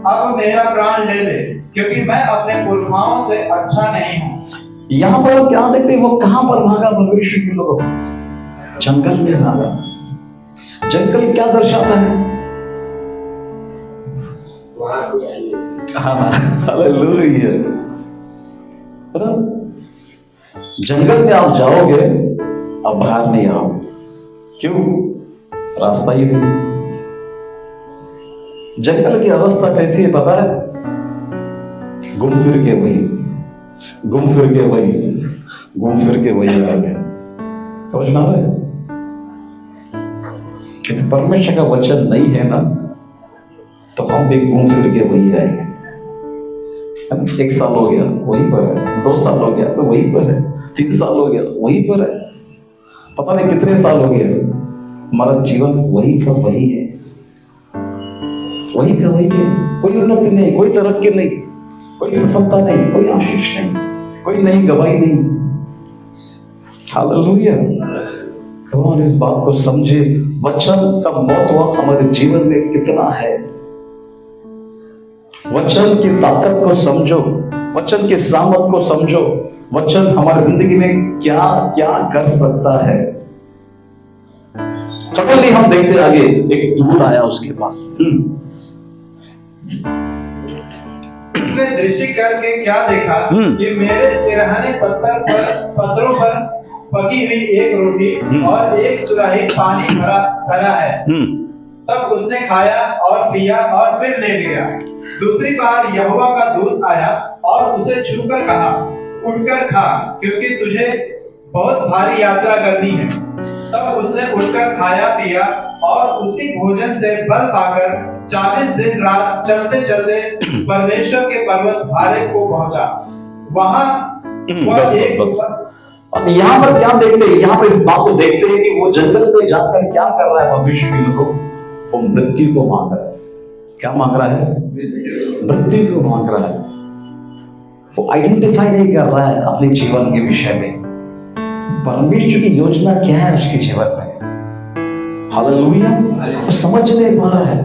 अब मेरा प्राण ले ले, क्योंकि मैं अपने पुरखाओं से अच्छा नहीं हूं। यहां पर क्या देखते हैं? वो कहां पर भागा? परमेश्वर के लोग जंगल में भागा। जंगल क्या दर्शाता है? हालेलुया। जंगल में आप जाओगे, अब बाहर नहीं आओ। क्यों? रास्ता ही नहीं। जंगल की अवस्था कैसी है पता है? घूम फिर के वही आ गया। समझ में आ रहा है? कि परमेश्वर का वचन नहीं है ना, तो हम भी घूम फिर के वही आए। 1 साल हो गया वहीं पर है, 2 साल हो गया तो वहीं पर है, 3 साल हो गया वहीं पर है, पता नहीं कितने साल हो गए, हमारा जीवन वही का वही है। वही का वही है। कोई उन्नति नहीं, कोई तरक्की नहीं, कोई सफलता नहीं, कोई आशीष नहीं, कोई नई गवाही नहीं। हालेलुया। कौन इस बात को समझे, वचन का महत्व हमारे जीवन में कितना है। वचन की ताकत को समझो, वचन की सामर्थ को समझो, वचन हमारी जिंदगी में क्या क्या कर सकता है। सडनली हम देखते आगे, एक दूत आया उसके पास। उसने दृष्टि करके क्या देखा कि मेरे सिरहाने पत्थरों पर पकी हुई एक रोटी और एक सुराही पानी भरा है। तब उसने खाया और पिया और फिर लेट गया। दूसरी बार यहोवा का दूत आया और उसे छूकर कहा, उठकर खा, क्योंकि तुझे बहुत भारी यात्रा करनी है। तब उसने उठकर खाया पिया और उसी भोजन से बल पाकर 40 दिन रात चलते चलते परमेश्वर के पर्वत भारे को पहुंचा। वहां अब यहाँ पर क्या देखते हैं, यहाँ पर इस बात को देखते हैं कि वो जंगल में जाकर क्या कर रहा है। भविष्य के लोगों वो मृत्यु को मांग रहा है। क्या मांग रहा है? मृत्यु को मांग रहा है। वो आइडेंटिफाई नहीं कर रहा है अपने जीवन के विषय में, परमेश्वर की योजना क्या है उसके जीवन में। हालेलुया। वो समझ नहीं पा रहा है।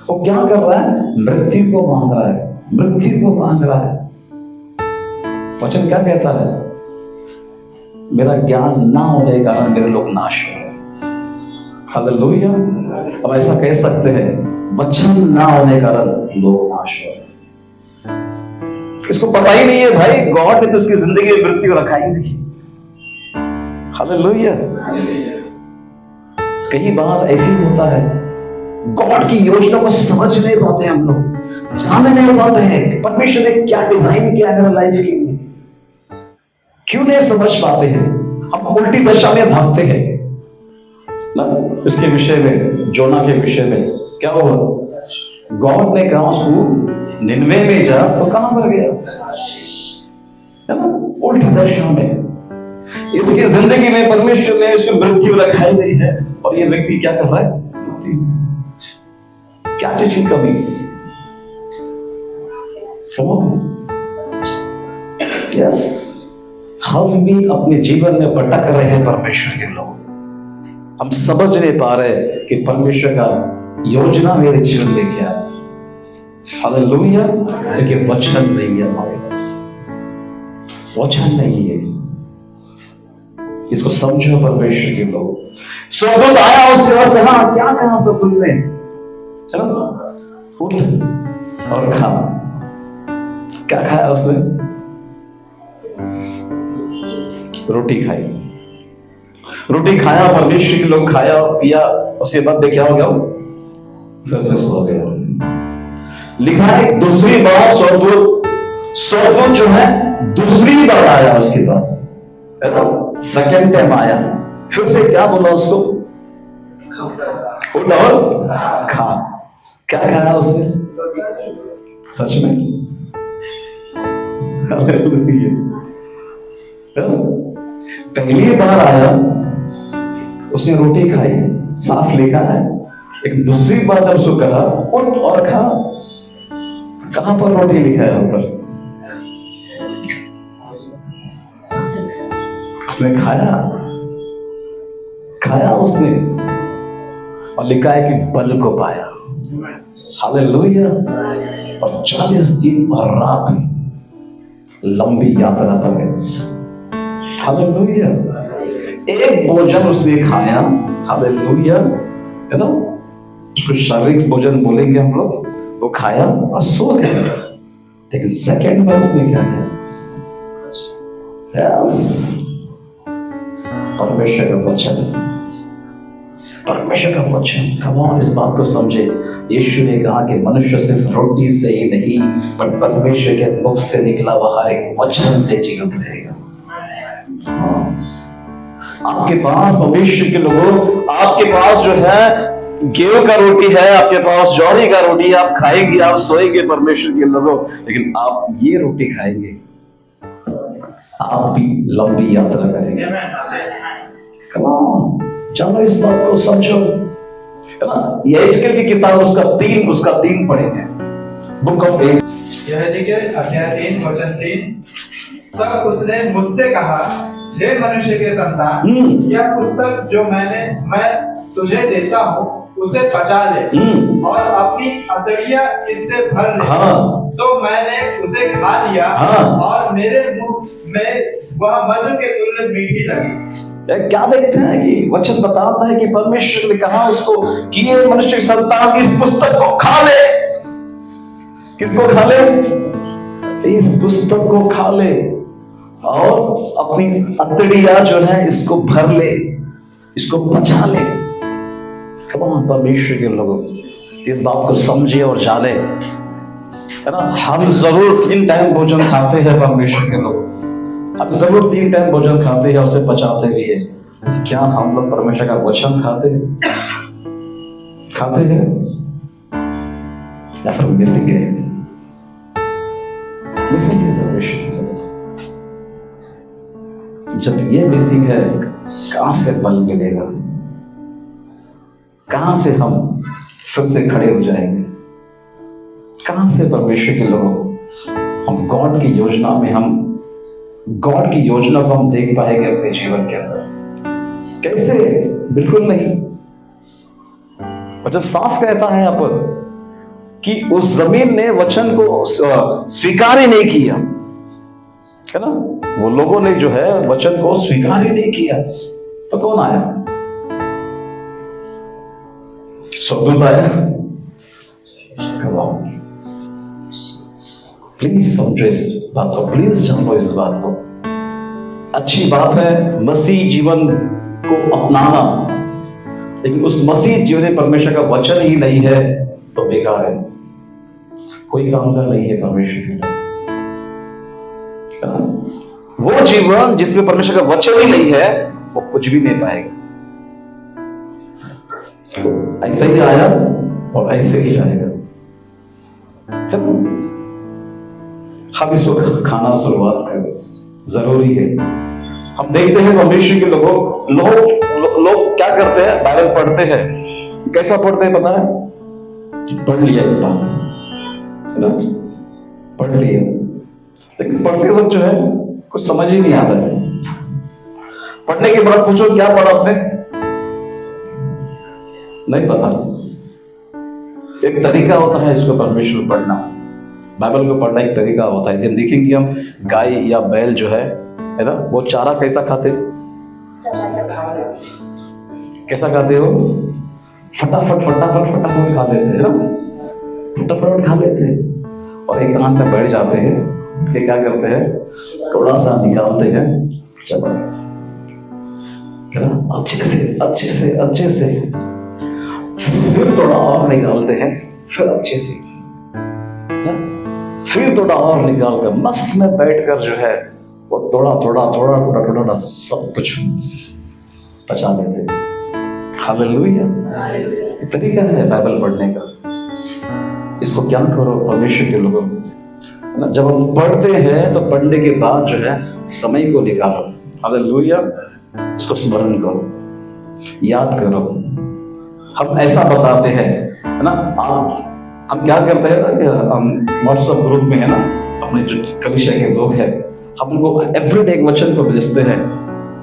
वो क्या कर रहा है? मृत्यु को मांग रहा है, मृत्यु को मांग रहा है। वचन क्या कहता है? मेरा ज्ञान ना होने के कारण मेरे लोग नाश हो रहे। हालेलुया। अब ऐसा कह सकते हैं, वचन ना होने के कारण लोग नाश हो रहे। इसको पता ही नहीं है भाई, गॉड ने तो उसकी जिंदगी में मृत्यु रखा ही नहीं। हालेलुया। कई बार ऐसी होता है, गॉड की योजना को समझ नहीं पाते हम लोग, जान नहीं पाते हैं परमेश्वर ने क्या डिजाइन किया है लाइफ के लिए। क्यों नहीं समझ पाते हैं? हम उल्टी दिशा में भागते हैं ना। इसके विषय में, जोना के विषय में क्या हुआ? गॉड ने कहा उसको निनवे में जा, तो कहां पर गया? है ना, उल्टी दिशा में। इसकी जिंदगी में परमेश्वर ने इसको मृत्यु रखाई गई है और ये व्यक्ति क्या कर रहा है? क्या चीज की कमी? यस, हम भी अपने जीवन में भटक रहे हैं परमेश्वर के लोग। हम समझ नहीं पा रहे कि परमेश्वर का योजना मेरे जीवन में क्या है। हालेलुया। लेकिन वचन नहीं है हमारे पास, वचन नहीं है। इसको समझो परमेश्वर के लोग। स्वर्गदूत आया उससे और कहा, क्या कहा स्वर्गदूत ने? चलो उठ और खा। क्या खाया उसने? रोटी खाई। रोटी खाया, परमेश्वर के लोग खाया और पिया। उसके बाद क्या हो गया? फिर से सो गया। लिखा है दूसरी बार स्वर्गदूत जो है दूसरी बार आया उसके पास, है ना, सेकेंड टाइम आया। फिर से क्या बोला उसको? उठ और खा। क्या खाया उसने? सच में? पहली बार आया उसने रोटी खाई, साफ लिखा है। लेकिन दूसरी बार जब उसको कहा उठ और खा, कहां पर रोटी लिखा है ऊपर? उसने खाया उसने, और लिखा है कि बल को पाया। हालेलुया। और 40 दिन और रात लंबी यात्रा पर है। हालेलुया। एक भोजन उसने खाया, हालेलुया, है ना, उसको शारीरिक भोजन बोलेंगे हम लोग। वो खाया और सो गया। लेकिन सेकंड बार उसने क्या किया? परमेश्वर का वचन, परमेश्वर का वचन। कमाल, इस बात को समझे। यीशु ने कहा कि मनुष्य सिर्फ रोटी से ही नहीं, पर परमेश्वर के मुख से निकला हुआ हर एक वचन से जीवित रहेगा। आपके पास परमेश्वर के लोगों, आपके पास जो है गेहूं का रोटी है, आपके पास जौहरी का रोटी है, आप खाएंगे, आप सोएंगे परमेश्वर के लोगों। लेकिन आप ये रोटी खाएंगे, आप भी लंबी यात्रा करेंगे। चलो इस बात को समझो। है ना। यहेजकेल की किताब उसका 3 पढ़ेंगे। बुक ऑफ यहेजकेल अध्याय 3 वचन 3। तब उसने मुझसे कहा, हे मनुष्य के संतान, यह पुस्तक जो मैं तुझे देता हूँ उसे पचा ले और अपनी अतड़ियाँ इससे भर ले। सो मैंने उसे खा लिया और मेरे मुंह में वह मधु के तुल्य मीठी लगी। क्या देखते हैं कि वचन बताता है कि परमेश्वर ने कहा उसको कि ये मनुष्य के संतान इस पुस्तक को खा ले। किसको खा ले? इस पुस्तक को खा ले और अपनी अतड़ियाँ जो है इसको भर ले, इसको पचा ले। तमाम परमेश्वर के लोगों इस बात को समझे और जाने, है ना। हम जरूर 3 टाइम भोजन खाते हैं परमेश्वर के लोग, हम जरूर 3 टाइम भोजन खाते हैं, उसे पचाते भी है। क्या हम लोग परमेश्वर का वचन खाते हैं या फिर मिसिंग है परमेश्वर के लोग? जब ये मिसिंग है, कहां से बल मिलेगा? कहां से हम फिर से खड़े हो जाएंगे? कहां से परमेश्वर के लोग हम गॉड की योजना में, हम गॉड की योजना को हम देख पाएंगे अपने जीवन के अंदर? कैसे? बिल्कुल नहीं। वचन साफ कहता है यहाँ पर कि उस जमीन ने वचन को स्वीकार ही नहीं किया, है ना। वो लोगों ने जो है वचन को स्वीकार ही नहीं किया, तो कौन आया? स्वर्गदूत आया। प्लीज समझो इस बात को, प्लीज जानो इस बात को। अच्छी बात है मसीह जीवन को अपनाना, लेकिन उस मसीह जीवन में परमेश्वर का वचन ही नहीं है तो बेकार है, कोई काम का नहीं है परमेश्वर के लिए। वो जीवन जिसमें परमेश्वर का वचन ही नहीं है वो कुछ भी नहीं पाएगा। ऐसे ही आया और ऐसे ही जाएगा। हम इसको खाना शुरुआत करें, जरूरी है। हम देखते हैं परमेश्वर के लोग क्या करते हैं? बाइबल पढ़ते हैं। कैसा पढ़ते हैं पता है? पढ़ लिया एक बार, है ना, पढ़ लिया, लेकिन पढ़ते वक्त जो है कुछ समझ ही नहीं आता है। पढ़ने के बाद पूछो क्या पढ़ा आपने? नहीं पता। एक तरीका होता है इसको परमेश्वर पढ़ना, बाइबल को पढ़ना एक तरीका होता है। हम देखेंगे हम गाय या बैल जो है ना, वो चारा कैसा खाते? कैसा खाते हो? फटाफट खा लेते हैं ना, फटाफट खा लेते हैं और एक आंख में बैठ जाते हैं कि क्या करते हैं? थोड़ा सा निकालते हैं, चलो अच्छे से फिर थोड़ा और निकालते हैं, फिर अच्छे से, फिर थोड़ा और निकाल कर मस्त में बैठकर जो है वो थोड़ा सब कुछ पचा लेते हैं। हालेलुया। तरीका है बाइबल पढ़ने का। इसको क्या करो परमेश्वर के लोगों, जब हम पढ़ते हैं तो पढ़ने के बाद जो है समय को निकालो। हालेलुया। इसको स्मरण करो, याद करो। हम ऐसा बताते हैं, है ना, हम क्या करते हैं ना कि हम व्हाट्सएप ग्रुप में, है ना, अपने जो कलीसिया के लोग हैं, हम उनको एवरीडे एक वचन को भेजते हैं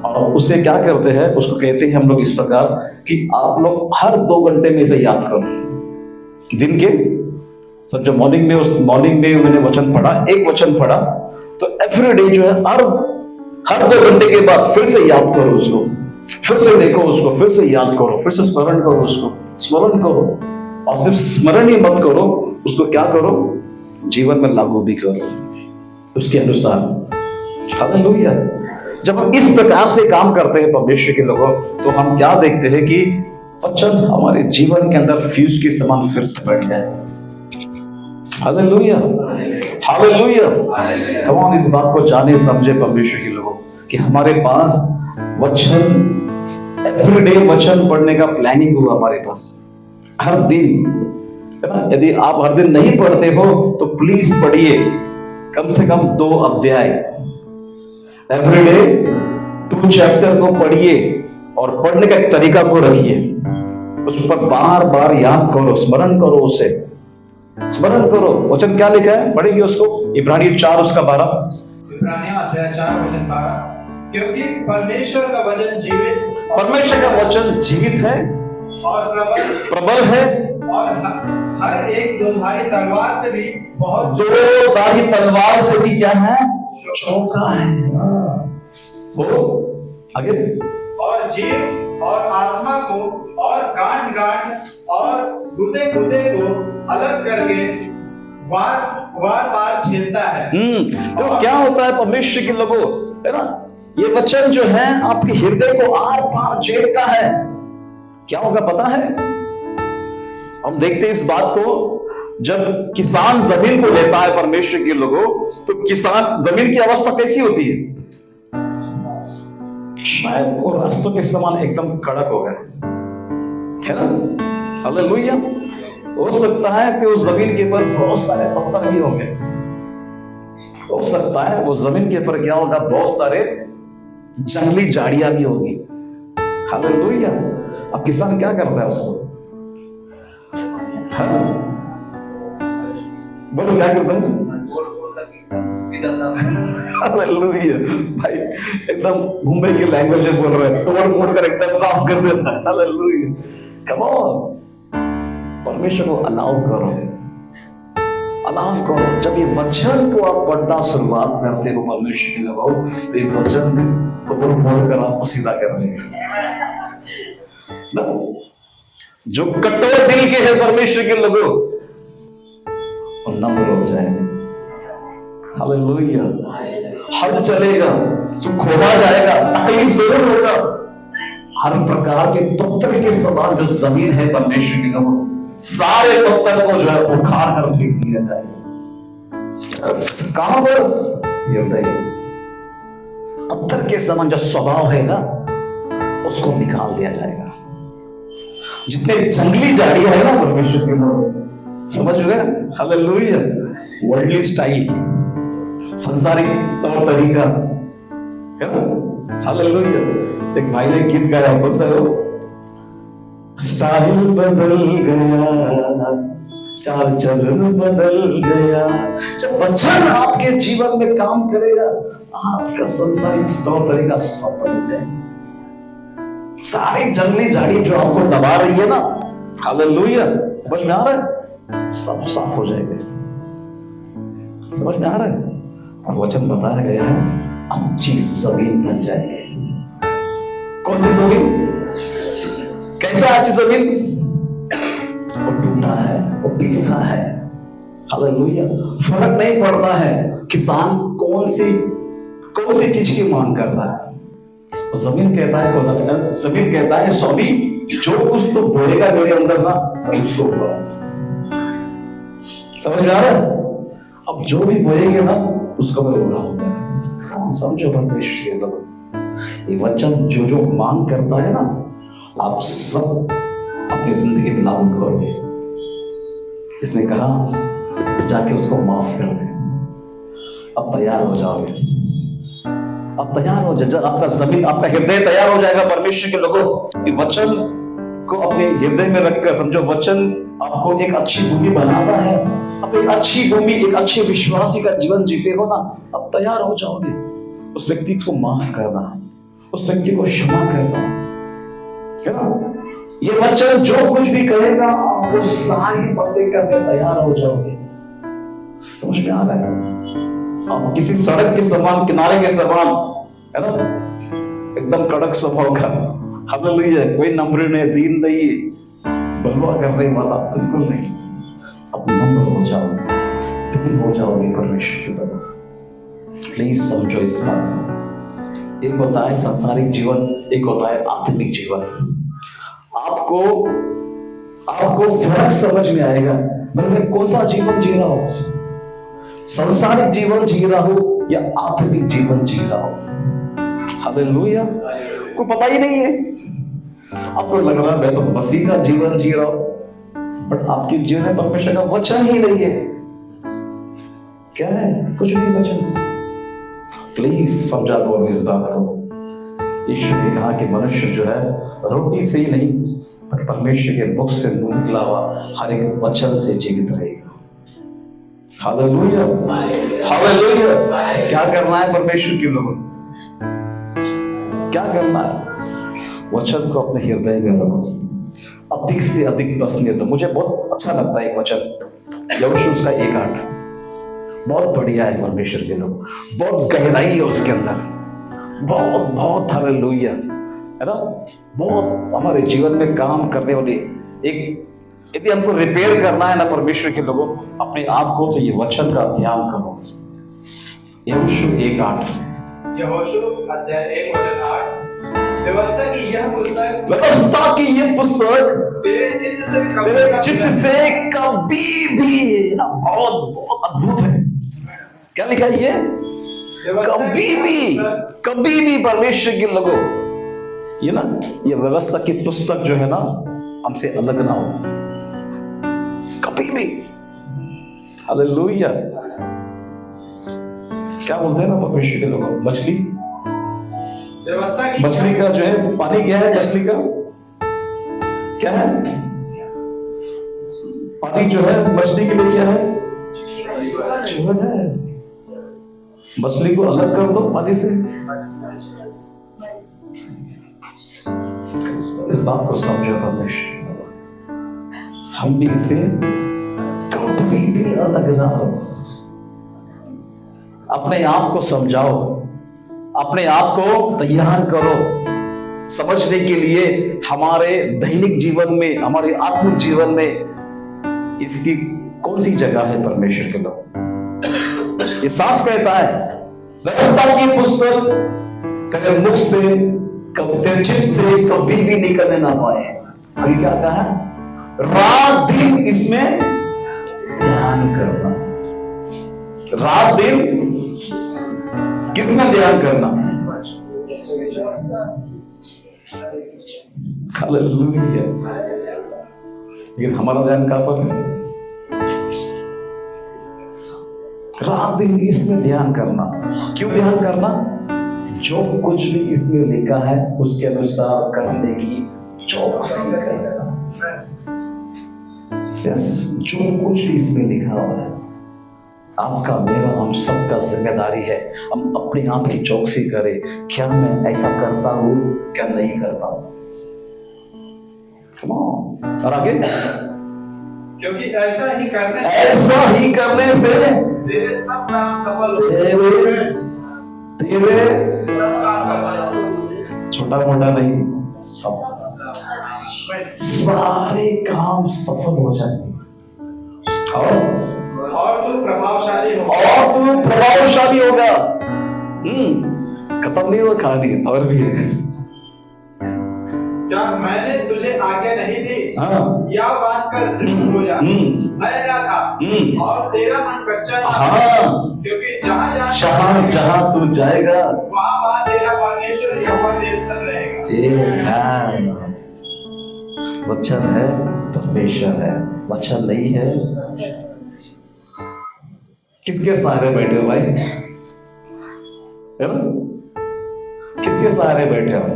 और उसे क्या करते हैं, उसको कहते हैं हम लोग इस प्रकार कि आप लोग हर 2 घंटे में इसे याद करो। दिन के सब जो मॉर्निंग में मैंने वचन पढ़ा, एक वचन पढ़ा, तो एवरीडे जो है हर 2 घंटे के बाद फिर से याद करो उसको, फिर से देखो उसको, फिर से याद करो, फिर से स्मरण करो उसको, स्मरण करो। और सिर्फ स्मरण ही मत करो, उसको क्या करो? जीवन में लागू भी करो उसके अनुसार। हालेलुया। जब हम इस प्रकार से काम करते हैं परमेश्वर के लोगों, तो हम क्या देखते हैं कि वचन हमारे जीवन के अंदर फ्यूज के समान फिर से बढ़ जाए। Hallelujah, hallelujah. कम ऑन, इस बात को जाने समझे परमेश्वर के लोगों कि हमारे पास वचन, एवरीडे वचन पढ़ने का प्लानिंग हुआ हमारे पास हर दिन, है ना। यदि आप हर दिन नहीं पढ़ते हो तो प्लीज पढ़िए, कम से कम 2 अध्याय एवरीडे 2 चैप्टर को पढ़िए और पढ़ने का एक तरीका को रखिए। उस पर बार बार याद करो, स्मरण करो, उसे स्मरण करो। वचन क्या लिखा है, पढ़ेंगे उसको, इब्रानियों 4 उसका 12। इब्रानियों अध्याय 4 वचन 12, क्योंकि परमेश्वर का वचन जीवित, परमेश्वर का वचन जीवित है और प्रबल है, और हर एक दोधारी तलवार से भी बहुत, दोधारी तलवार से भी क्या है, चौका है। वो आगे, और जीव और आत्मा को और गांठ गांठ और गुदे गुदे को अलग करके वार वार छेलता है। तो क्या होता है परमेश्वर के लोगों, है ना, ये वचन जो है आपके हृदय को आर पार छेड़ता है। क्या होगा पता है, हम देखते हैं इस बात को, जब किसान जमीन को लेता है परमेश्वर के लोगों, तो किसान जमीन की अवस्था कैसी होती है, शायद वो रास्तों के समान एकदम कड़क हो गए, है ना, हालेलुया। हो सकता है कि उस जमीन के ऊपर बहुत सारे पत्थर भी होंगे, हो सकता है वो जमीन के ऊपर क्या होगा, बहुत सारे जंगली झाड़ियां भी होगी, हालेलुया। अब किसान क्या करता है उसको, बोलो क्या करता है, हालेलुया भाई, एकदम मुंबई की लैंग्वेज में बोल रहे हैं, तोड़ मोड़ कर एकदम साफ कर देता है, हालेलुया। कम ऑन, परमेश्वर को अलाउ करो, अलाउ करो। जब ये वचन को आप पढ़ना शुरुआत करते हो परमेश्वर के लोगों, तो ये वचन तोड़ मोड़ कर आपको सीधा कर देगा ना। जो कठोर दिल के हैं परमेश्वर के लोगों, और नम्र हो जाएंगे, हालेलुया। हल चलेगा, सुख खोदा जाएगा, तकलीफ जरूर होगा, हर प्रकार के पत्थर के समान जो जमीन है परमेश्वर के लोगों, सारे पत्थर को जो है उखाड़ कर फेंक दिया जाएगा। कहां पर, हृदय, पत्थर के समान जो स्वभाव है ना, उसको निकाल दिया जाएगा। जितने जंगली झाड़ियां है ना परमेश्वर के लोग, समझ रहे, हालेलुया, वर्ल्डली स्टाइल, संसारिक तौर तरीका, है ना, हालेलुया। एक भाई ने गीत गाया, बहुत सारे, स्टाइल बदल गया, चाल चलन बदल गया। जब वचन आपके जीवन में काम करेगा, आपका संसारिक तौर तरीका सब बदल जाएगा। सारी जंगली झाड़ी जो आपको दबा रही है ना, हालेलुया, समझ में आ रहा है, सब साफ हो जाएगा, समझ में आ रहा है। और वचन बताया गया है, अच्छी जमीन बन जाएगी। कौन सी जमीन, कैसा अच्छी जमीन, वो टूटा है, वो पीसा है, हालेलुया। फर्क नहीं पड़ता है किसान कौन सी चीज की मांग करता है, जमीन कहता है, जमीन कहता है, स्वामी जो कुछ तो बोलेगा मेरे अंदर ना, उसको बोला। समझ में आ रहा है, अब जो भी बोलेंगे ना, उसको मैं बोला होगा। समझो परमेश्वर के लोग, ये वचन जो जो मांग करता है ना, आप सब अपनी जिंदगी में लागू करोगे। इसने कहा जाके उसको माफ कर दे, अब तैयार हो जाओगे, अब तैयार हो जाए, आपका जमीन, आपका हृदय तैयार हो जाएगा परमेश्वर के लोगों। वचन को अपने हृदय में रखकर समझो, वचन आपको एक अच्छी भूमि बनाता है। अब एक अच्छी भूमि, एक अच्छे विश्वासी का जीवन जीते हो ना, अब तैयार हो जाओगे उस व्यक्ति को माफ करना, उस व्यक्ति को क्षमा करना, है ना। ये वचन जो कुछ भी कहेगा, आपको सारी बातें करने तैयार हो जाओगे। समझ में आ रहा है, आप किसी सड़क के समान, किनारे के समान, है ना, एकदम कड़क स्वभाव का, हालेलुया, कोई नम्र नहीं, दीन नहीं, बलवा करने वाला, बिल्कुल नहीं। अब नम्र हो जाओगे, दीन हो जाओगे परमेश्वर की तरफ। प्लीज समझो इस बात को। एक होता है सांसारिक जीवन, एक होता है आत्मिक जीवन। आपको फर्क समझ में आएगा, मैं कौन सा जीवन जी रहा हूं, सांसारिक जीवन जी रहा हूं या आत्मिक जीवन जी रहा हूं। हालेलुया, को पता ही नहीं है। आपको लग रहा है मैं तो मसीह का जीवन जी रहा हूं, बट आपके जीवन में परमेश्वर का वचन ही नहीं है। क्या है, कुछ नहीं वचन। प्लीज समझा दो इस बात को। यीशु ने कहा कि मनुष्य जो है रोटी से ही नहीं पर परमेश्वर के मुख से निकला हुआ हर एक वचन से जीवित रहेगा। Hallelujah, hallelujah. क्या करना है परमेश्वर के लोगों, क्या करना है? वचन को अपने हृदय में रखो, अधिक से अधिक बसने दो। मुझे बहुत अच्छा लगता है एक वचन यहोशू उसका 1:8, बहुत बढ़िया है परमेश्वर के लोग, बहुत गहराई है उसके अंदर, बहुत बहुत हालेलुया, है ना, बहुत हमारे जीवन में काम करने वाली एक। यदि हमको रिपेयर करना है ना परमेश्वर के लोगों अपने आप को, तो ये वचन का ध्यान करो। यहोशू 1:8, यहोशू अध्याय 1:8, व्यवस्था की यह पुस्तक, व्यवस्था की ये पुस्तक तेरे चित्त से कभी भी ना, बहुत बहुत अद्भुत है। क्या लिखा है ये? कभी भी परमेश्वर के लोगों, ये ना, ये व्यवस्था की पुस्तक जो है ना हमसे अलग ना हो कभी भी। हालेलुया। क्या बोलते हैं ना परमेश्वर के लोग, मछली, मछली का जो है पानी क्या है? मछली का क्या है? पानी जो है मछली के लिए क्या है? जीवन है। मछली को अलग कर दो पानी से। इस बात को समझो परमेश्वर, हम भी इसे कभी भी अलग ना हो। अपने आप को समझाओ, अपने आप को तैयार करो समझने के लिए हमारे दैनिक जीवन में, हमारे आत्मिक जीवन में इसकी कौन सी जगह है परमेश्वर के लोग। ये साफ कहता है, व्यवस्था की पुस्तक तेरे मुख से, तेरे चित्त से कभी भी निकलने ना पाए। अभी क्या कहा? रात दिन इसमें ध्यान करना। रात दिन किसमें ध्यान करना? हालेलुया। लेकिन हमारा ध्यान कहां पर है? रात दिन इसमें ध्यान करना। क्यों ध्यान करना? जो कुछ भी इसमें लिखा है उसके अनुसार करने की चौकसी करना। यस, जो कुछ भी इसमें लिखा हुआ है, आपका, मेरा, हम सबका जिम्मेदारी है हम अपने आप की चौकसी करें। क्या मैं ऐसा करता हूं, क्या नहीं करता हूं? और आगे, क्योंकि ऐसा ही करने से तेरे सब काम सफल होंगे। तेरे सब काम सफल, छोटा मोटा नहीं, सब सारे काम सफल हो जाएंगे। और तू प्रभावशाली होगा। खत्म नहीं हुआ कहानी, और भी है। क्या मैंने तुझे आज्ञा नहीं दी? हाँ। या बात कर दृढ़ हो जा, मैं था और तेरा मन कच्चा था। हाँ। क्योंकि जहाँ जहाँ तू जाएगा वहाँ तेरा परमेश्वर यहोवा तेरे संग रहेगा। वचन है, परमेश्वर है। वचन नहीं है, किसके सहारे बैठे हो भाई? है ना? किसके सहारे बैठे हो?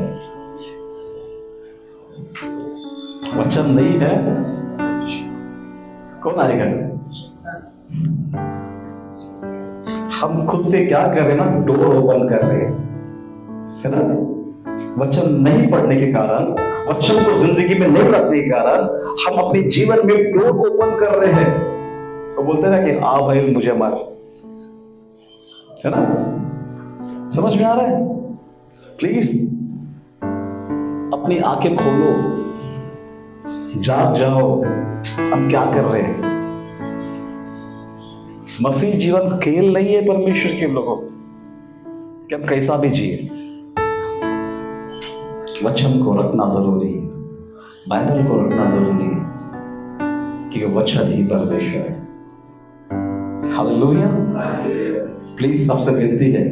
वचन नहीं है, कौन आएगा? हम खुद से क्या कर रहे हैं ना, डोर ओपन कर रहे हैं, है ना? वचन नहीं पढ़ने के कारण, वचन को जिंदगी में नहीं रखने के कारण हम अपने जीवन में डोर ओपन कर रहे हैं। तो बोलते हैं ना कि आ भाई मुझे मार, है ना? समझ में आ रहा है? प्लीज अपनी आंखें खोलो, जाग जाओ, हम क्या कर रहे हैं। मसीह जीवन खेल नहीं है परमेश्वर के लोगों, कि हम कैसा भी जिए। वचन को रखना जरूरी है, बाइबल को रखना जरूरी है, कि वचन ही परमेश्वर है। हालेलुया। प्लीज आपसे विनती है,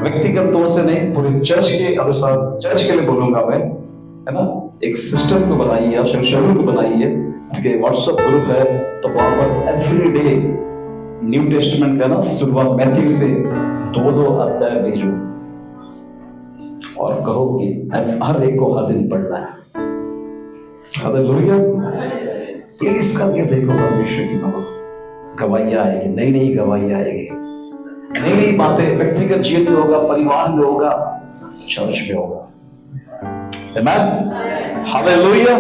व्यक्तिगत तौर से नहीं, पूरे चर्च के अनुसार, चर्च के लिए बोलूंगा मैं, है ना? एक सिस्टम को बनाइए, आप शेड्यूल को बनाइए, ठीक है? व्हाट्सएप ग्रुप है, तो वहां पर एवरी डे न्यू टेस्टमेंट का ना, शुरुआत मैथ्यू से 2-2 अध्याय भेजो और कहो कि हर एक को हर दिन पढ़ना है। हालेलुया। प्लीज करके देखो, परमेश्वर की गवाहियां आएगी, नई नई गवाहियां आएगी, नई नई बातें व्यक्तिगत जीवन में होगा, परिवार में होगा, चर्च में होगा। आमेन। हालेलुया।